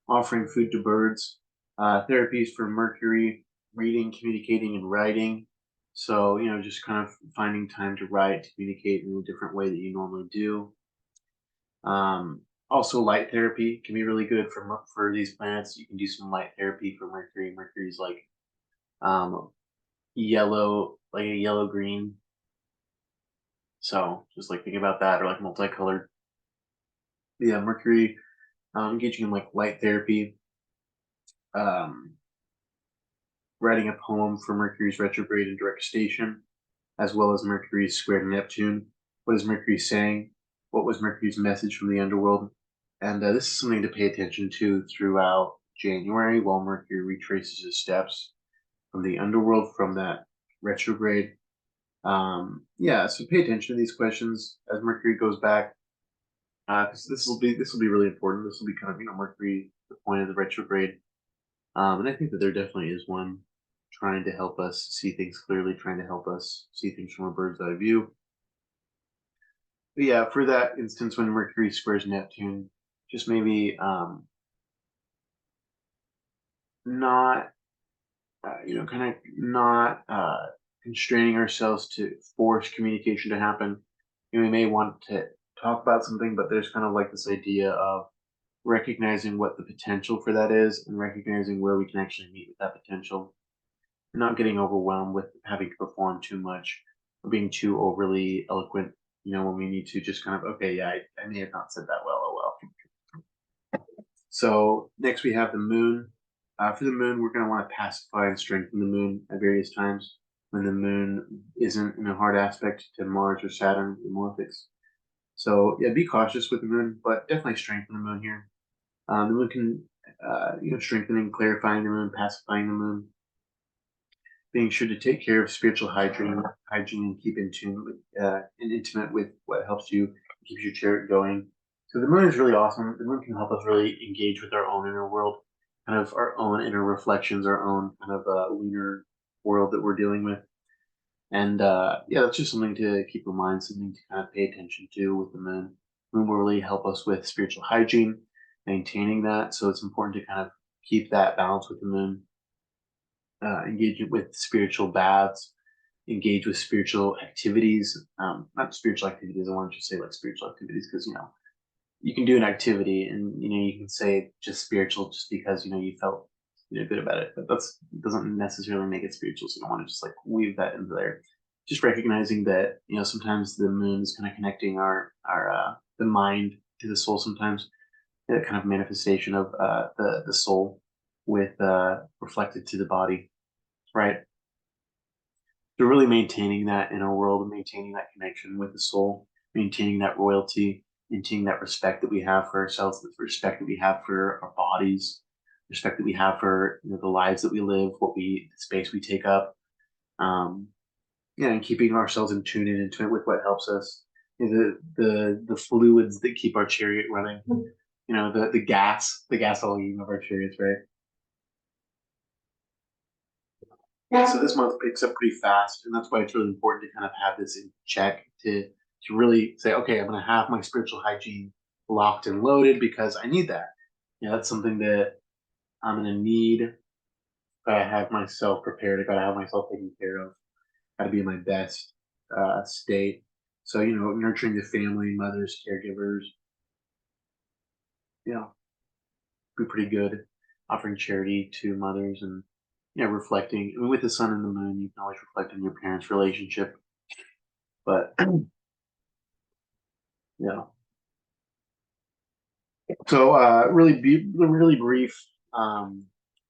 Offering food to birds, therapies for Mercury, reading, communicating, and writing. So, just kind of finding time to write, to communicate in a different way that you normally do. Also, light therapy can be really good for these planets. You can do some light therapy for Mercury. Mercury's like yellow, like a yellow green. So just like think about that, or like multicolored. Yeah, Mercury engaging in like light therapy. Writing a poem for Mercury's retrograde and direct station, as well as Mercury's square Neptune. What is Mercury saying? what was Mercury's message from the underworld. And this is something to pay attention to throughout January while Mercury retraces his steps from the underworld, from that retrograde. Yeah, so pay attention to these questions as Mercury goes back, because this will be really important. This will be kind of Mercury, the point of the retrograde, and I think that there definitely is one trying to help us see things clearly, trying to help us see things from a bird's eye view. But yeah, for that instance, when Mercury squares Neptune, just maybe not, kind of not constraining ourselves to force communication to happen. We may want to talk about something, but there's kind of like this idea of recognizing what the potential for that is and recognizing where we can actually meet with that potential. And not getting overwhelmed with having to perform too much or being too overly eloquent, when we need to just kind of, okay, yeah, I may have not said that well, oh well. So next we have the moon. For the moon, we're going to want to pacify and strengthen the moon at various times when the moon isn't in a hard aspect to Mars or Saturn, the malefics. So yeah, be cautious with the moon, but definitely strengthen the moon here. The moon can, strengthening, clarifying the moon, pacifying the moon, being sure to take care of spiritual hygiene, and keep in tune with, and intimate with what helps you, keeps your chariot going. So the moon is really awesome. The moon can help us really engage with our own inner world, kind of our own inner reflections, our own kind of lunar world that we're dealing with. And yeah, that's just something to keep in mind, something to kind of pay attention to with the moon. The moon will really help us with spiritual hygiene, maintaining that. So it's important to kind of keep that balance with the moon. Engage with spiritual baths, engage with spiritual activities. Not spiritual activities. I want to just say like spiritual activities because you can do an activity and you can say just spiritual just because you felt good about it, but doesn't necessarily make it spiritual. So I don't want to just like weave that into there. Just recognizing that sometimes the moon is kind of connecting our the mind to the soul. Sometimes that kind of manifestation of the soul with reflected to the body, right? So really maintaining that inner world, maintaining that connection with the soul, maintaining that royalty, maintaining that respect that we have for ourselves, the respect that we have for our bodies, respect that we have for the lives that we live, the space we take up, and keeping ourselves in tune and intimate with what helps us. The fluids that keep our chariot running, the gasoline of our chariots, right? So this month picks up pretty fast, and that's why it's really important to kind of have this in check to really say, okay, I'm going to have my spiritual hygiene locked and loaded because I need that. That's something that I'm going to need. Gotta have myself prepared. I gotta have myself taken care of. Gotta be in my best state. So nurturing the family, mothers, caregivers, be pretty good. Offering charity to mothers and reflecting. I mean, with the sun and the moon, you can always reflect on your parents' relationship. But yeah. So really brief.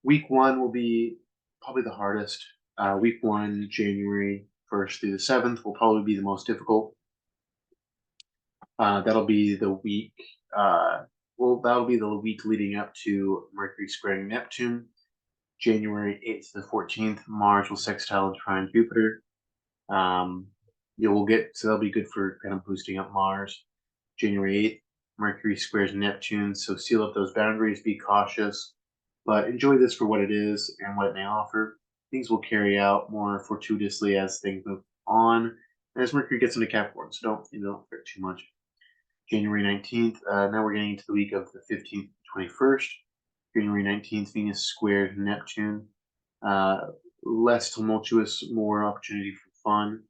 Week one will be probably the hardest. Week one, January 1st through the 7th, will probably be the most difficult. That'll be the week. That'll be the week leading up to Mercury squaring Neptune. January 8th to the 14th, Mars will sextile and trine Jupiter. So that'll be good for kind of boosting up Mars. January 8th, Mercury squares Neptune, so seal up those boundaries, be cautious, but enjoy this for what it is and what it may offer. Things will carry out more fortuitously as things move on, and as Mercury gets into Capricorn, so don't fret too much. January 19th, now we're getting into the week of the 15th to 21st. January 19th, Venus squares Neptune. Less tumultuous, more opportunity for fun.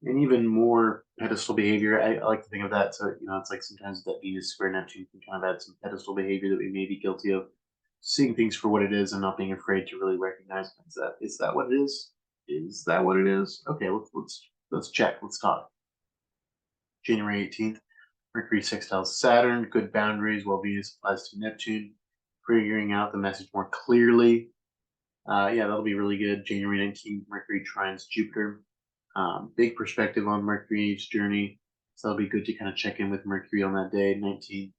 And even more pedestal behavior. I like to think of that. So, it's like sometimes that Venus square Neptune can kind of add some pedestal behavior that we may be guilty of. Seeing things for what it is and not being afraid to really recognize is that what it is? Is that what it is? Okay, let's check. Let's talk. January 18th, Mercury sextiles Saturn, good boundaries while Venus applies to Neptune, figuring out the message more clearly. That'll be really good. January 19th, Mercury trines Jupiter. Big perspective on Mercury's journey. So it'll be good to kind of check in with Mercury on that day, 19th.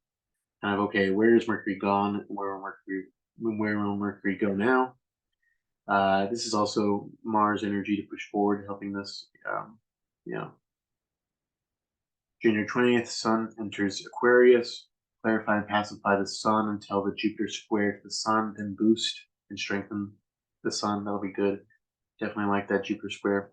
Kind of, okay, where is Mercury gone? Where will Mercury go now? This is also Mars energy to push forward, helping us, you know. January 20th, Sun enters Aquarius. Clarify and pacify the Sun until the Jupiter square to the Sun, then boost and strengthen the Sun. That'll be good. Definitely like that Jupiter square.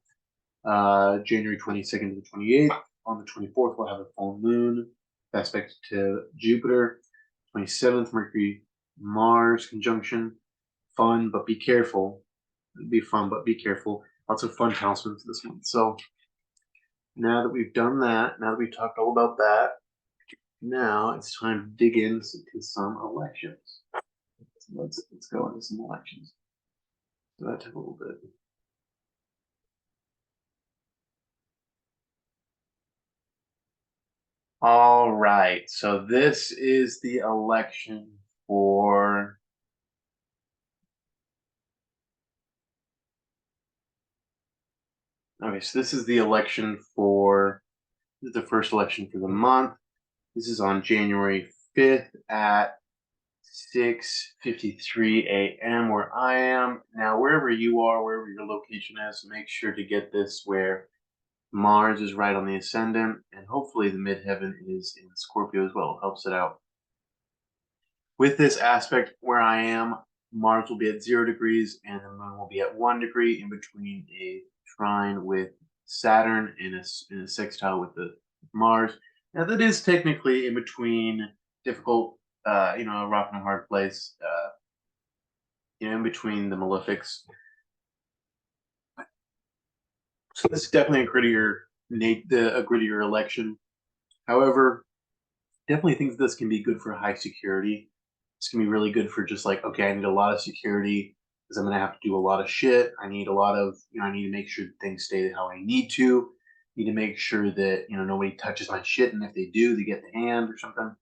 January 22nd to the 28th. On the 24th, we'll have a full moon aspect to Jupiter. 27th, Mercury Mars conjunction. Fun, but be careful. It'll be fun, but be careful. Lots of fun announcements this month. So now that we've done that, now that we've talked all about that, now it's time to dig into some elections. Let's go into some elections. So that took a little bit. All right, so this is the election for okay, so this is the election for this is the first election for the month. This is on January 5th at 6:53 a.m. where I am. Now, wherever you are, wherever your location is, make sure to get this where Mars is right on the ascendant, and hopefully the midheaven is in Scorpio as well. It helps it out. With this aspect where I am, Mars will be at 0 degrees and the moon will be at 1 degree in between a trine with Saturn and a sextile with the Mars. Now that is technically in between difficult, a rock and a hard place, in between the malefics. So this is definitely a grittier election. However, definitely think this can be good for high security. This can be really good for just like, okay, I need a lot of security because I'm going to have to do a lot of shit. I need a lot of, I need to make sure things stay how I need to. Need to make sure that, nobody touches my shit. And if they do, they get the hand or something.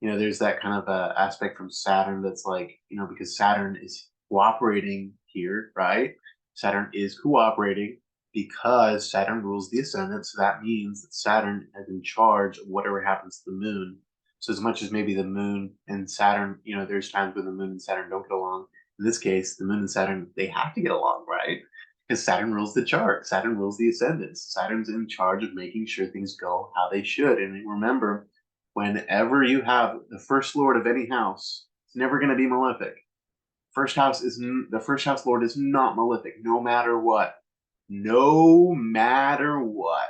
There's that kind of aspect from Saturn that's like, because Saturn is cooperating here, right? Saturn is cooperating because Saturn rules the ascendant. So that means that Saturn is in charge of whatever happens to the moon. So as much as maybe the moon and Saturn, there's times when the moon and Saturn don't get along. In this case, the moon and Saturn, they have to get along, right? Because Saturn rules the chart. Saturn rules the ascendant. Saturn's in charge of making sure things go how they should. And remember, whenever you have the first lord of any house, it's never going to be malefic. The first house lord is not malefic, no matter what. No matter what.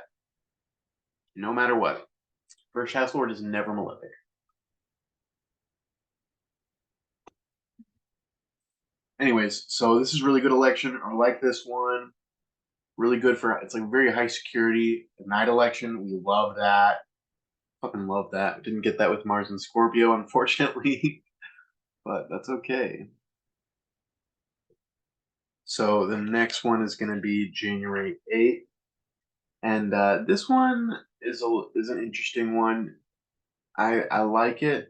No matter what. First house lord is never malefic. Anyways, so this is really good election. I like this one. Really good it's like very high security. Night election, we love that. Fucking love that. Didn't get that with Mars and Scorpio, unfortunately, but that's okay. So the next one is going to be January 8th. And this one is an interesting one. I like it.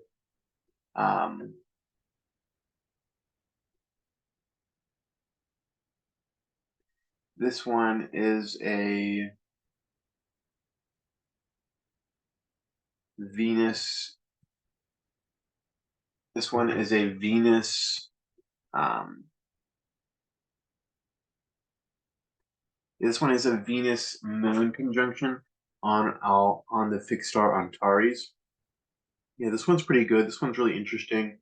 This one is a Venus. This one is a Venus. This one is a Venus Moon conjunction on the fixed star Antares. Yeah, this one's pretty good. This one's really interesting.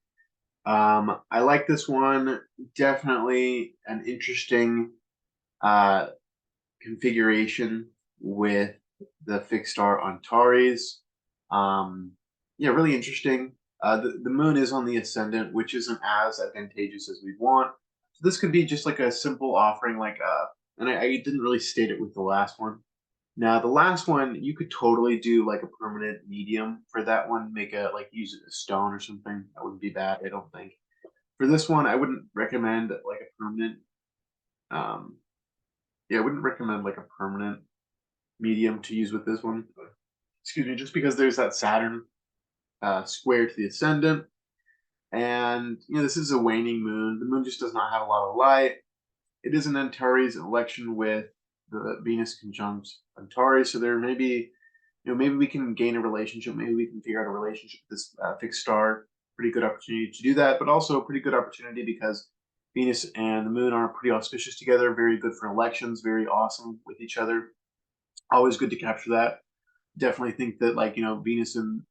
I like this one. Definitely an interesting configuration with the fixed star Antares. Yeah, really interesting. The moon is on the ascendant, which isn't as advantageous as we'd want. So this could be just like a simple offering, and I didn't really state it with the last one. Now, the last one, you could totally do like a permanent medium for that one, use it as stone or something. That wouldn't be bad, I don't think. For this one, I wouldn't recommend like a permanent, I wouldn't recommend like a permanent medium to use with this one. Excuse me, just because there's that Saturn square to the ascendant. And, this is a waning moon. The moon just does not have a lot of light. It is an Antares election with the Venus conjunct Antares. So there may be, maybe we can gain a relationship. Maybe we can figure out a relationship with this fixed star. Pretty good opportunity to do that, but also a pretty good opportunity because Venus and the moon are pretty auspicious together. Very good for elections. Very awesome with each other. Always good to capture that. Definitely think that Venus and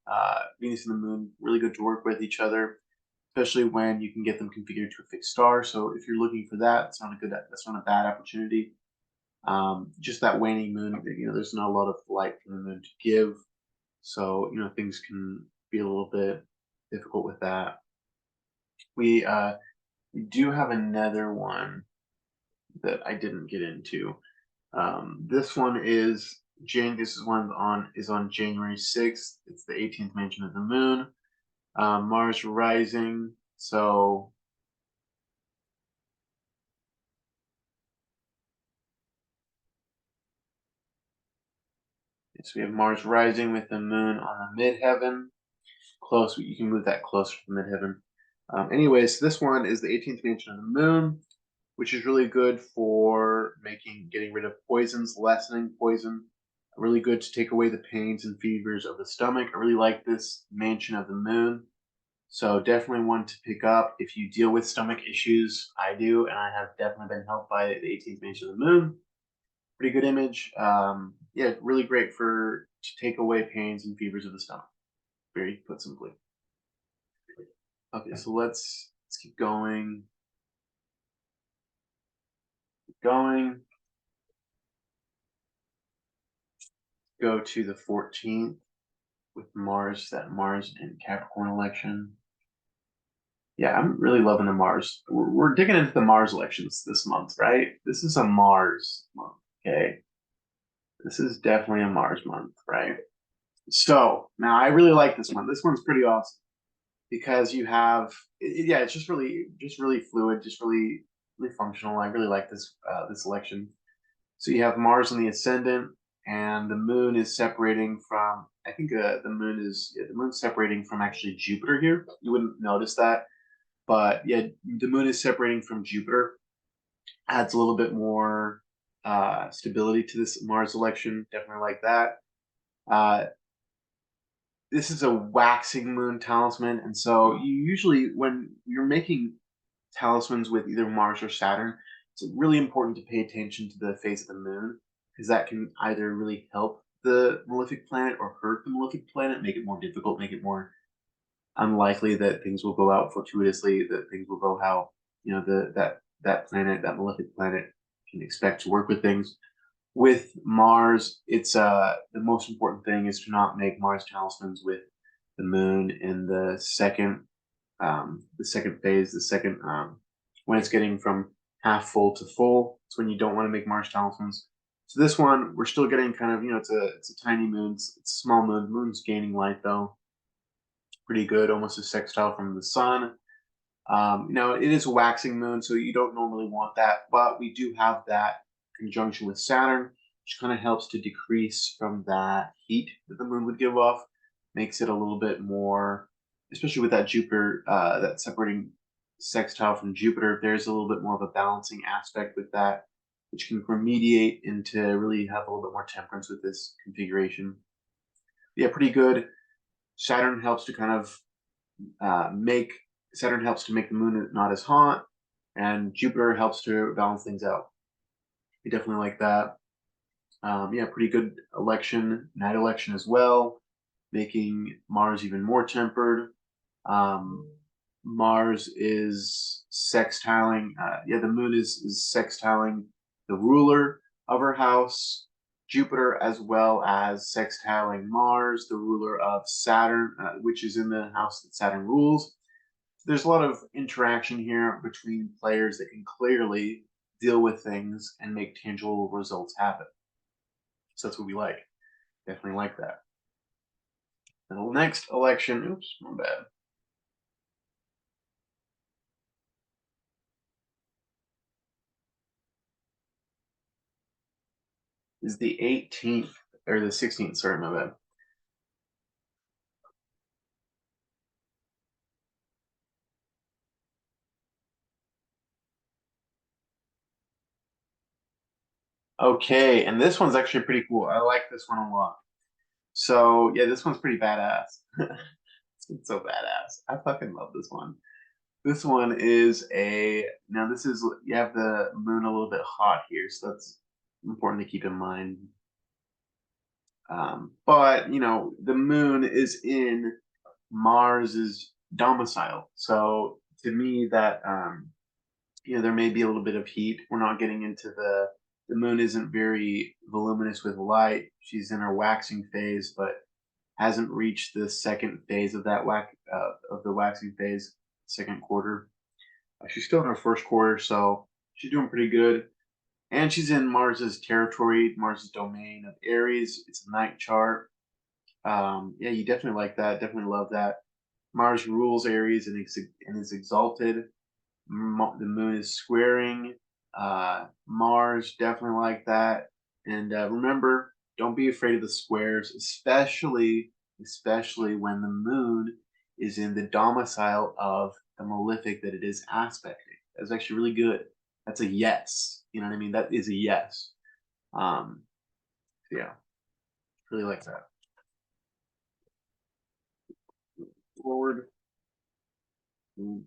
the moon really good to work with each other, especially when you can get them configured to a fixed star. So if you're looking for that, that's not a bad opportunity. Just that waning moon, there's not a lot of light for the moon to give. So, things can be a little bit difficult with that. We do have another one that I didn't get into. This one is on January 6th. It's the 18th mansion of the moon. Mars rising. So we have Mars rising with the moon on the midheaven. Close, you can move that closer to the midheaven. Anyways, this one is the 18th mansion of the moon, which is really good for getting rid of poisons, lessening poison. Really good to take away the pains and fevers of the stomach. I really like this mansion of the moon. So definitely one to pick up if you deal with stomach issues. I do, and I have definitely been helped by the 18th mansion of the moon. Pretty good image. Yeah, really great to take away pains and fevers of the stomach. Very put simply. Okay, so let's keep going. Go to the 14th with Mars, that Mars and Capricorn election. Yeah, I'm really loving the Mars. We're digging into the Mars elections this month, right? This is a Mars month, okay? This is definitely a Mars month, right? So now I really like this one. This one's pretty awesome because you have, yeah, it's just really fluid, just really functional. I really like this election. So you have Mars in the ascendant, and the moon is separating from. I think the moon's separating from actually Jupiter here. You wouldn't notice that, but yeah, the moon is separating from Jupiter. Adds a little bit more stability to this Mars election. Definitely like that. Uh, this is a waxing moon talisman, and so you usually, when you're making talismans with either Mars or Saturn, it's really important to pay attention to the phase of the moon because that can either really help the malefic planet or hurt the malefic planet, make it more difficult, make it more unlikely that things will go out fortuitously, that things will go how that planet, that malefic planet, can expect to work with things. With Mars, it's the most important thing is to not make Mars talismans with the moon in the second phase, when it's getting from half full to full. It's when you don't want to make Mars talismans. So this one, we're still getting kind of, it's a tiny moon, it's a small moon. The moon's gaining light though. Pretty good, almost a sextile from the sun. It is a waxing moon, so you don't normally want that, but we do have that conjunction with Saturn, which kind of helps to decrease from that heat that the moon would give off. Makes it a little bit more, especially with that Jupiter, that separating sextile from Jupiter, there's a little bit more of a balancing aspect with that, which can remediate into really have a little bit more temperance with this configuration. Yeah, pretty good. Saturn helps to kind of Saturn helps to make the moon not as hot, and Jupiter helps to balance things out. We definitely like that. Yeah, pretty good night election as well, making Mars even more tempered. Mars is sextiling, the moon is sextiling the ruler of her house, Jupiter, as well as sextiling Mars, the ruler of Saturn, which is in the house that Saturn rules. There's a lot of interaction here between players that can clearly deal with things and make tangible results happen. So that's what we like. Definitely like that. And the next election, oops, my bad. Is the 18th or the 16th, sorry, my bad. Okay, and this one's actually pretty cool. I like this one a lot. So yeah, this one's pretty badass. It's so badass. I fucking love this one. This one is now this is, you have the moon a little bit hot here, so that's important to keep in mind. But you know, the moon is in Mars's domicile. So to me that you know, there may be a little bit of heat. We're not getting into the moon isn't very voluminous with light. She's in her waxing phase, but hasn't reached the second phase of that of the waxing phase, second quarter. She's still in her first quarter, so she's doing pretty good. And she's in Mars's territory, Mars's domain of Aries. It's a night chart. Yeah, you definitely like that. Definitely love that. Mars rules Aries and is exalted. The moon is squaring Mars. Definitely like that. And remember, don't be afraid of the squares, especially when the moon is in the domicile of the malefic that it is aspecting. That's actually really good. That's a yes. You know what I mean? That is a yes. Yeah, really like that. Forward. Okay,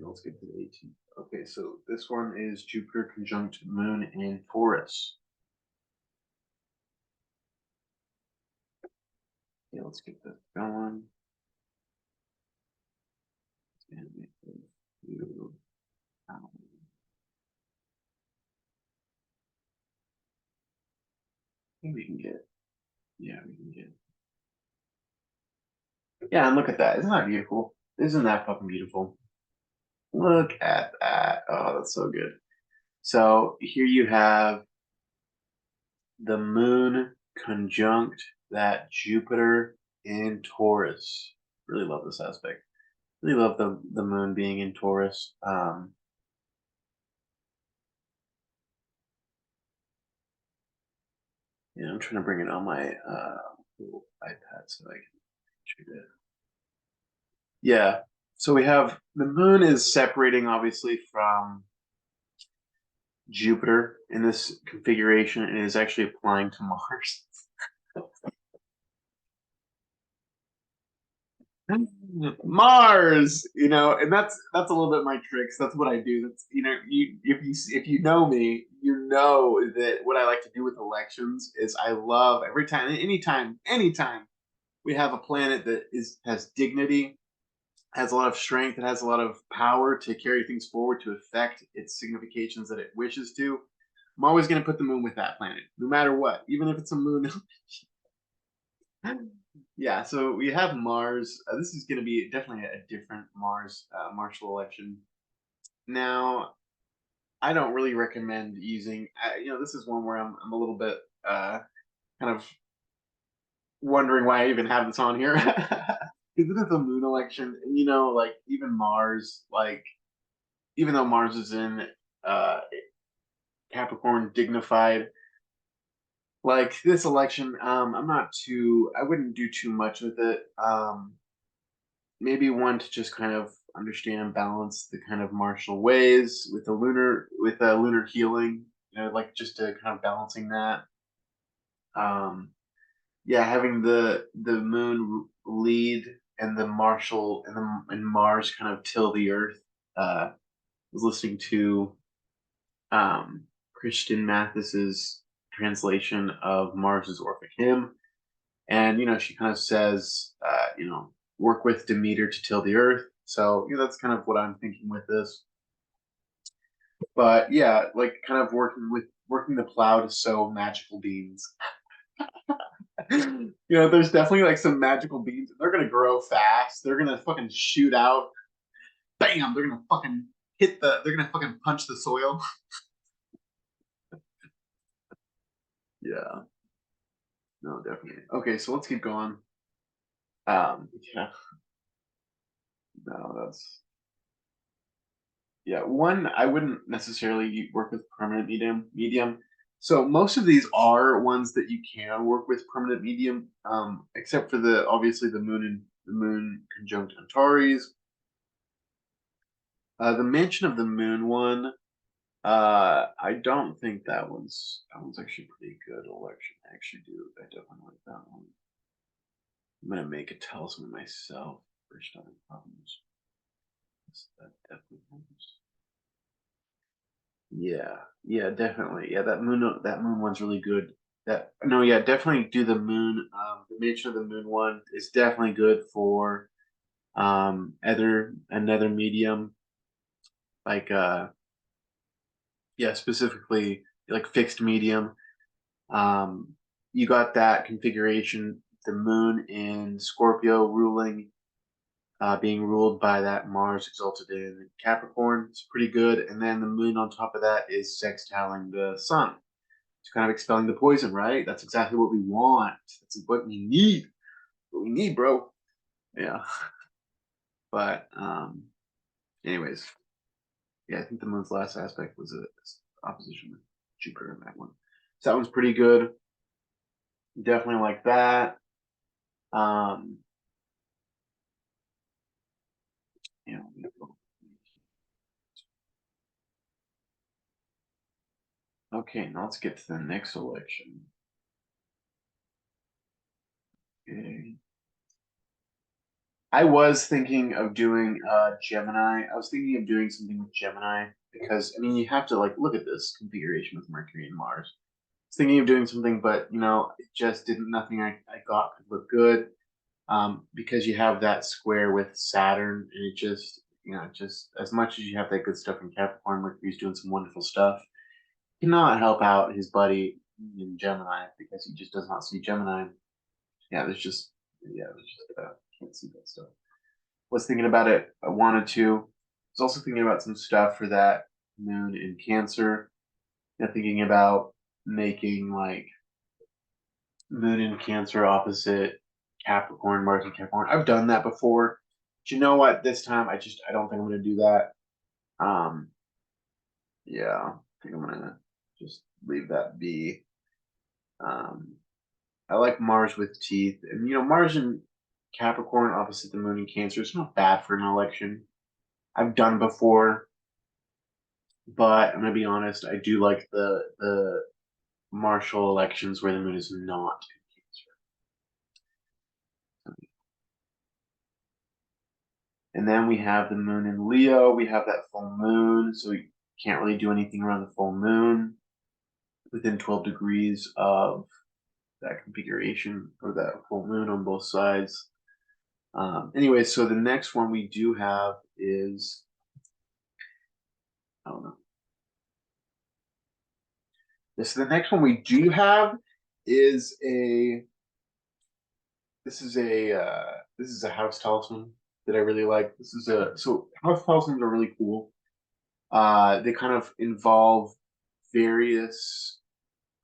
let's get to the 18th. Okay, so this one is Jupiter conjunct Moon in Taurus. Okay, let's get this going. I think we can get, yeah, we can get. Yeah, and look at that. Isn't that beautiful? Isn't that fucking beautiful? Look at that. Oh, that's so good. So here you have the moon conjunct that Jupiter in Taurus. Really love this aspect. Really love the moon being in Taurus. Yeah, I'm trying to bring it on my little iPad so I can shoot it. Yeah. So we have the moon is separating obviously from Jupiter in this configuration and is actually applying to Mars. Mars, you know, and that's a little bit my tricks. That's what I do. That's, you know, you if you know me, you know that what I like to do with elections is I love every time, anytime we have a planet that has dignity, has a lot of strength, it has a lot of power to carry things forward to affect its significations that it wishes to. I'm always going to put the moon with that planet, no matter what, even if it's a moon. Yeah, so we have Mars. This is going to be definitely a different Mars martial election. Now, I don't really recommend using. You know, this is one where I'm a little bit kind of wondering why I even have this on here. Because it is a moon election, and you know, like even Mars, like even though Mars is in uh, Capricorn, dignified, like this election, I wouldn't do too much with it. Maybe one to just kind of understand and balance the kind of martial ways with a lunar healing, you know, like just to kind of balancing that. Um, yeah, having the moon lead and the martial and Mars kind of till the earth. I was listening to Christian Mathis's translation of Mars's Orphic Hymn, and you know she kind of says, you know, work with Demeter to till the earth. So you know, that's kind of what I'm thinking with this. But yeah, like kind of working the plow to sow magical beans. You know, there's definitely like some magical beans. They're gonna grow fast. They're gonna fucking shoot out. Bam! They're gonna fucking They're gonna fucking punch the soil. Yeah. No, definitely. Okay, so let's keep going. Yeah. No, that's yeah. One, I wouldn't necessarily work with permanent medium. So most of these are ones that you can work with permanent medium, except for the obviously the moon conjunct Antares. The mention of the moon one. I don't think that one's actually pretty good election. I actually do. I definitely like that one. I'm gonna make a talisman myself for starting problems. That definitely helps. Yeah, definitely. Yeah, that moon one's really good. Yeah, definitely do the moon. The nature of the moon one is definitely good for other another medium, like yeah, specifically like fixed medium. Um, you got that configuration, the moon in Scorpio ruling, being ruled by that Mars exalted in Capricorn. It's pretty good. And then the moon on top of that is sextiling the sun. It's kind of expelling the poison, right? That's exactly what we want. That's what we need. What we need, bro. Yeah. But anyways, yeah, I think the moon's last aspect was a opposition with Jupiter in that one. So that one's pretty good. Definitely like that. Um, yeah. Okay, now let's get to the next election. Okay. I was thinking of doing Gemini. I was thinking of doing something with Gemini because I mean you have to like look at this configuration with Mercury and Mars. I was thinking of doing something, but you know, it just didn't nothing I got could look good. Because you have that square with Saturn, and it just you know, just as much as you have that good stuff in Capricorn, Mercury's doing some wonderful stuff. Cannot help out his buddy in Gemini because he just does not see Gemini. There's just can't see that stuff. Was thinking about it. I wanted to. Was also thinking about some stuff for that moon in Cancer. Thinking about making like moon in Cancer opposite Capricorn, Mars and Capricorn. I've done that before. But you know what? This time I don't think I'm gonna do that. Um, yeah, I think I'm gonna just leave that be. Um, I like Mars with teeth, and you know Mars in Capricorn opposite the moon in Cancer. It's not bad for an election. I've done before. But I'm gonna be honest, I do like the martial elections where the moon is not in Cancer. And then we have the moon in Leo. We have that full moon, so we can't really do anything around the full moon within 12 degrees of that configuration or that full moon on both sides. Anyway, so the next one we do have is I don't know. The next one we do have is a this is a house talisman that I really like. This is a so house talismans are really cool. They kind of involve various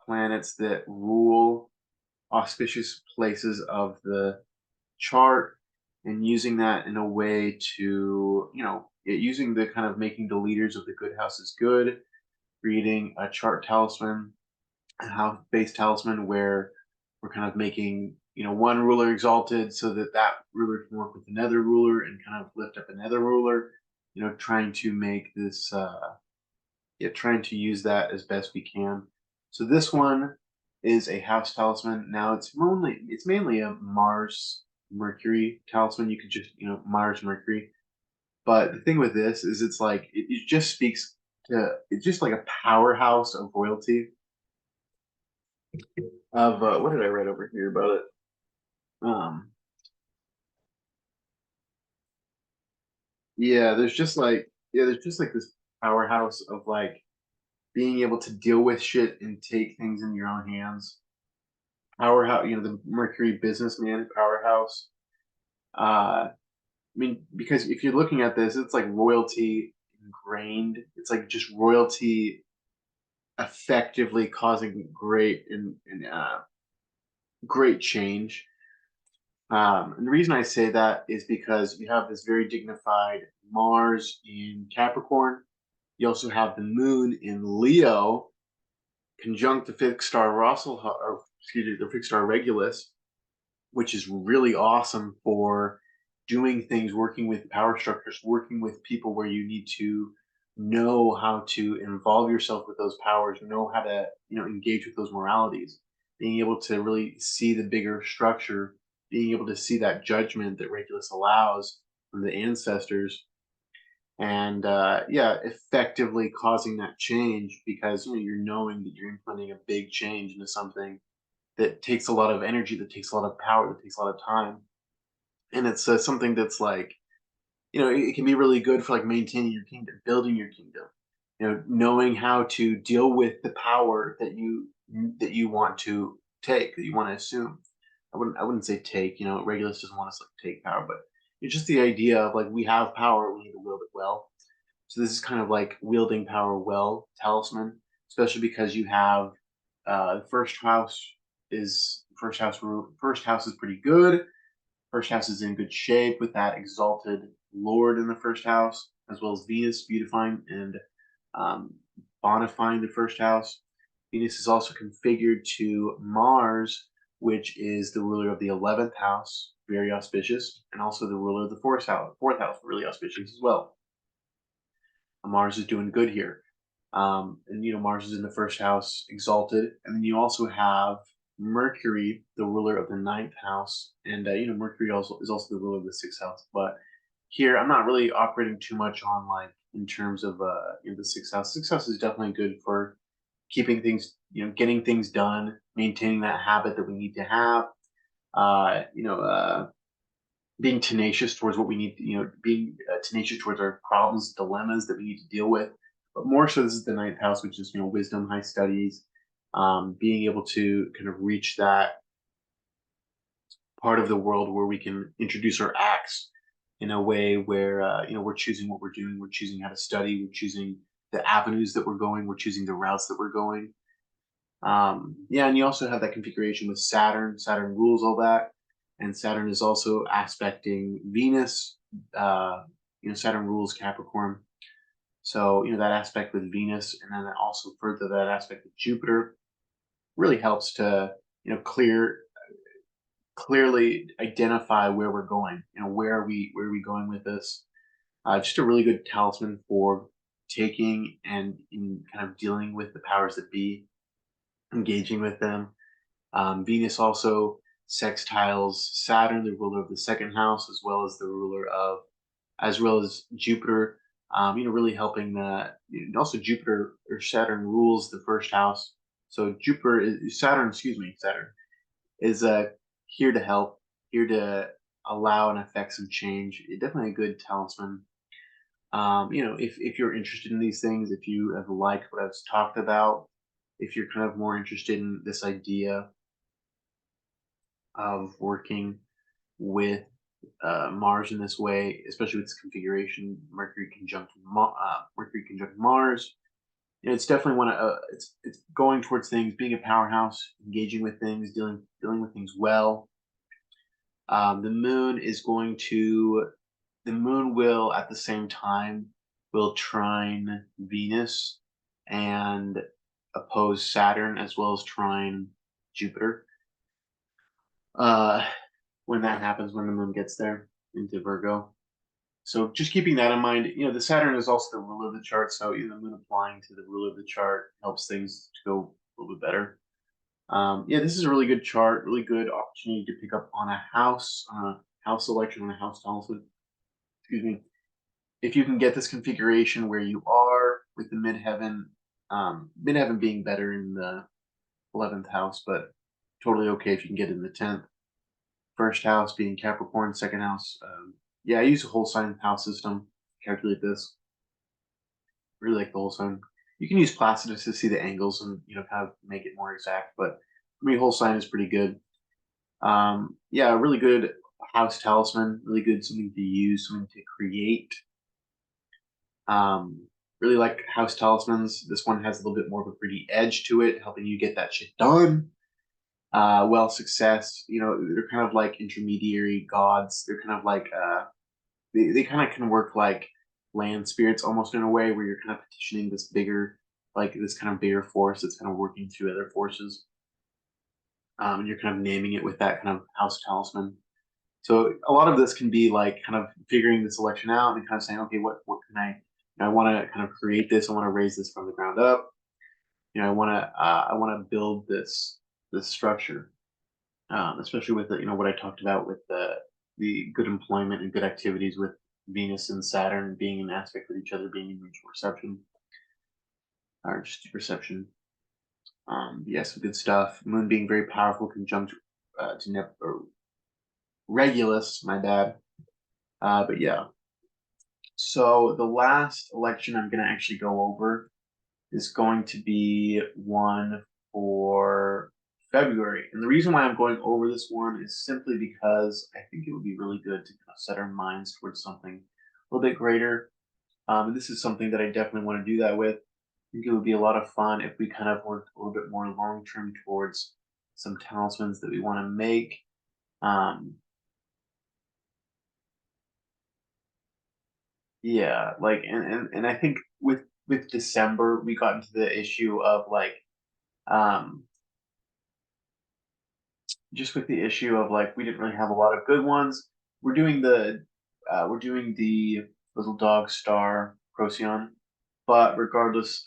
planets that rule auspicious places of the chart and using that in a way to, you know, using the kind of making the leaders of the good houses good, creating a chart talisman, a house based talisman where we're kind of making you know one ruler exalted so that that ruler can work with another ruler and kind of lift up another ruler, you know, trying to make this yeah, trying to use that as best we can. So this one is a house talisman. Now it's mainly a Mars Mercury talisman. You could just you know Mars Mercury. But the thing with this is it's like it just speaks to it's just like a powerhouse of royalty of what did I write over here about it? Um, there's just like this powerhouse of like being able to deal with shit and take things in your own hands. Powerhouse, you know, the Mercury businessman powerhouse. I mean, because if you're looking at this, it's like royalty ingrained. It's like just royalty effectively causing great change. And the reason I say that is because you have this very dignified Mars in Capricorn. You also have the moon in Leo, conjunct the fixed star Russell, or excuse me, the fixed star Regulus, which is really awesome for doing things, working with power structures, working with people where you need to. know how to involve yourself with those powers, know how to, engage with those moralities, being able to really see the bigger structure, being able to see that judgment that Regulus allows from the ancestors, and yeah, effectively causing that change because you're knowing that you're implementing a big change into something that takes a lot of energy, that takes a lot of power, that takes a lot of time, and it's something that's like it can be really good for like maintaining your kingdom, building your kingdom. Knowing how to deal with the power that you want to take, that you want to assume. I wouldn't say take. Regulus doesn't want us to like, take power, but it's just the idea of like we have power, we need to wield it well. So this is kind of like wielding power well talisman, especially because you have the first house is pretty good. First house is in good shape with that exalted Lord in the first house, as well as Venus beautifying and um, bonifying the first house. Venus is also configured to Mars, which is the ruler of the 11th house, very auspicious, and also the ruler of the fourth house, really auspicious as well. Mars is doing good here. And Mars is in the first house, exalted, and then you also have Mercury, the ruler of the ninth house, and Mercury also is also the ruler of the sixth house. But here, I'm not really operating too much on like in terms of the sixth house. Sixth house is definitely good for keeping things, getting things done, maintaining that habit that we need to have. Uh, you know, uh, Being tenacious towards what we need, being tenacious towards our problems, dilemmas that we need to deal with. But more so, this is the ninth house, which is wisdom, high studies, being able to kind of reach that part of the world where we can introduce our acts in a way where we're choosing what we're doing, we're choosing how to study, we're choosing the avenues that we're going, we're choosing the routes that we're going. Yeah, and you also have that configuration with Saturn. Saturn rules all that, and Saturn is also aspecting Venus. Saturn rules Capricorn, so that aspect with Venus, and then also further that aspect with Jupiter really helps to clearly identify where we're going. Where are we going with this? Just a really good talisman for taking and in kind of dealing with the powers that be, engaging with them. Venus also sextiles Saturn, the ruler of the second house, as well as Jupiter. Really helping that. Also, Jupiter or Saturn rules the first house. So Saturn is here to help, here to allow and affect some change. Definitely a good talisman. If you're interested in these things, if you have liked what I've talked about, if you're kind of more interested in this idea of working with Mars in this way, especially with its configuration, Mercury conjunct Mars. It's definitely it's going towards things, being a powerhouse, engaging with things, dealing with things well. The moon is going to the moon will at the same time will trine Venus and oppose Saturn as well as trine Jupiter. Uh, when that happens, when the moon gets there into Virgo. So just keeping that in mind, the Saturn is also the ruler of the chart. So the moon applying to the ruler of the chart helps things to go a little bit better. Yeah, this is a really good chart, really good opportunity to pick up on a house selection, on a house talisman. Excuse me. If you can get this configuration where you are with the midheaven being better in the 11th house, but totally okay if you can get it in the 10th. First house being Capricorn, second house. Yeah, I use a whole sign house system to calculate this. Really like the whole sign. You can use Placidus to see the angles and kind of make it more exact, but for me, whole sign is pretty good. Yeah, really good house talisman. Really good something to use, something to create. Really like house talismans. This one has a little bit more of a pretty edge to it, helping you get that shit done. Success. They're kind of like intermediary gods. They're kind of like they kind of can work like land spirits almost in a way where you're kind of petitioning this kind of bigger force that's kind of working through other forces. And you're kind of naming it with that kind of house talisman. So a lot of this can be like kind of figuring the selection out and kind of saying, okay, what can I I want to kind of create this. I want to raise this from the ground up. I want to build this structure, especially with what I talked about with the good employment and good activities with Venus and Saturn being in aspect with each other, being in mutual reception, or just reception. Yes, good stuff. Moon being very powerful, conjunct to Regulus, my bad. But yeah. So the last election I'm going to actually go over is going to be one for February. And the reason why I'm going over this one is simply because I think it would be really good to kind of set our minds towards something a little bit greater. And this is something that I definitely want to do that with. I think it would be a lot of fun if we kind of worked a little bit more long term towards some talismans that we want to make. Yeah, like and I think with December we got into the issue of like um just with the issue of like we didn't really have a lot of good ones. We're doing the little dog star Procyon, but regardless,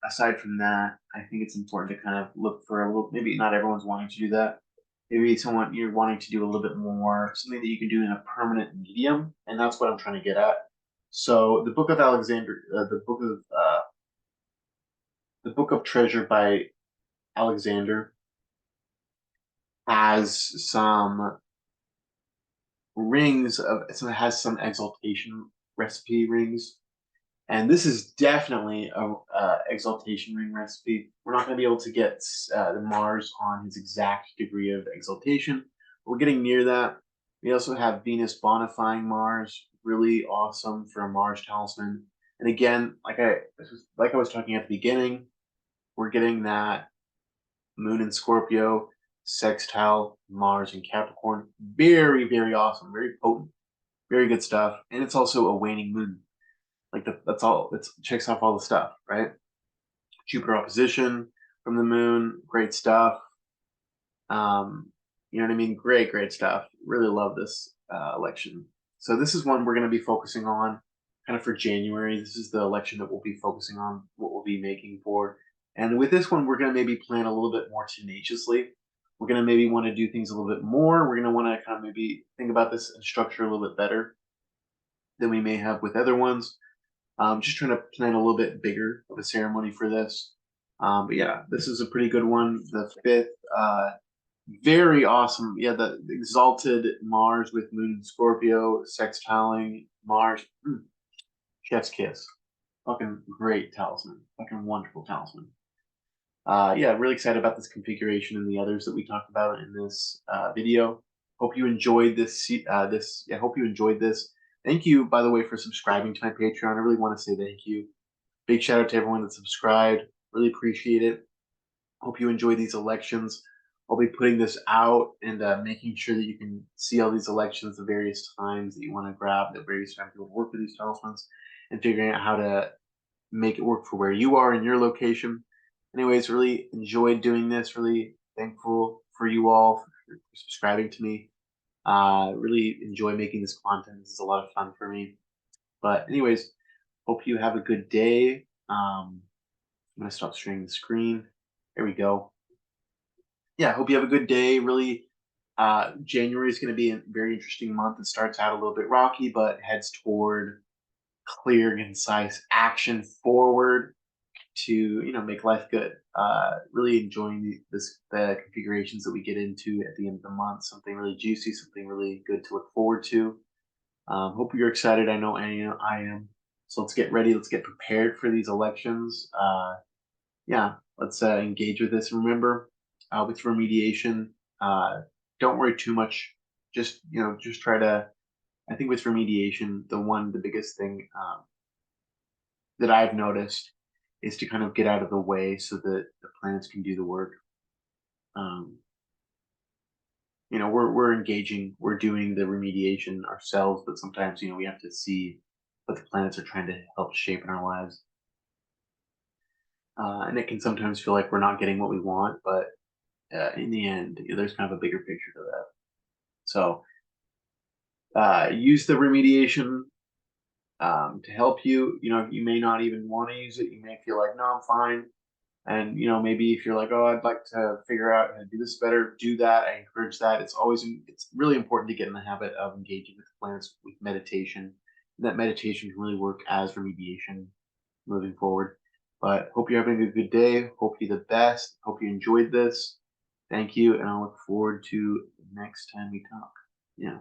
aside from that, I think it's important to kind of look for a little. Maybe not everyone's wanting to do that. Maybe someone you're wanting to do a little bit more, something that you can do in a permanent medium, and that's what I'm trying to get at. So the Book of Treasure by Alexander has some rings of so it has some exaltation recipe rings, and this is definitely a exaltation ring recipe. We're not going to be able to get the Mars on his exact degree of exaltation. We're getting near that. We also have Venus bonifying Mars, really awesome for a Mars talisman. And again, like I was talking at the beginning, we're getting that Moon in Scorpio, sextile Mars in Capricorn. Very, very awesome, very potent, very good stuff. And it's also a waning moon. Like that's all. It checks off all the stuff, right? Jupiter opposition from the moon, great stuff. You know what I mean? Great, great stuff. Really love this election. So this is one we're going to be focusing on kind of for January. This is the election that we'll be focusing on, what we'll be making for. And with this one, we're going to maybe plan a little bit more tenaciously. We're going to maybe want to do things a little bit more. We're going to want to kind of maybe think about this and structure a little bit better than we may have with other ones. Just trying to plan a little bit bigger of a ceremony for this. But yeah, this is a pretty good one. The fifth, very awesome. Yeah, the exalted Mars with Moon and Scorpio, sextiling Mars. Chef's kiss. Fucking great talisman. Fucking wonderful talisman. Yeah, really excited about this configuration and the others that we talked about in this video. Hope you enjoyed this. I hope you enjoyed this. Thank you, by the way, for subscribing to my Patreon. I really want to say thank you. Big shout out to everyone that subscribed. Really appreciate it. Hope you enjoy these elections. I'll be putting this out and making sure that you can see all these elections, the various times that you want to grab, the various times you want to work with these talismans, and figuring out how to make it work for where you are in your location. Anyways, really enjoyed doing this. Really thankful for you all for subscribing to me. Really enjoy making this content. This is a lot of fun for me. But anyways, hope you have a good day. I'm gonna stop sharing the screen. There we go. Yeah, hope you have a good day. Really, January is going to be a very interesting month. It starts out a little bit rocky, but heads toward clear, concise action forward to make life good. Really enjoying the configurations that we get into at the end of the month. Something really juicy, something really good to look forward to. Hope you're excited. I know I am. So let's get ready. Let's get prepared for these elections. Yeah, let's engage with this. Remember, with remediation, don't worry too much. Just try to. I think with remediation, the biggest thing that I've noticed is to kind of get out of the way so that the planets can do the work. Um, we're engaging, we're doing the remediation ourselves, but sometimes we have to see what the planets are trying to help shape in our lives. And it can sometimes feel like we're not getting what we want, but in the end, there's kind of a bigger picture to that. So use the remediation to help you. You may not even want to use it. You may feel like, no, I'm fine. And maybe if you're like, oh, I'd like to figure out how to do this better, do that. I encourage that. It's really important to get in the habit of engaging with the planets with meditation. That meditation can really work as remediation moving forward. But hope you're having a good day. Hope you the best. Hope you enjoyed this. Thank you, and I look forward to next time we talk. Yeah.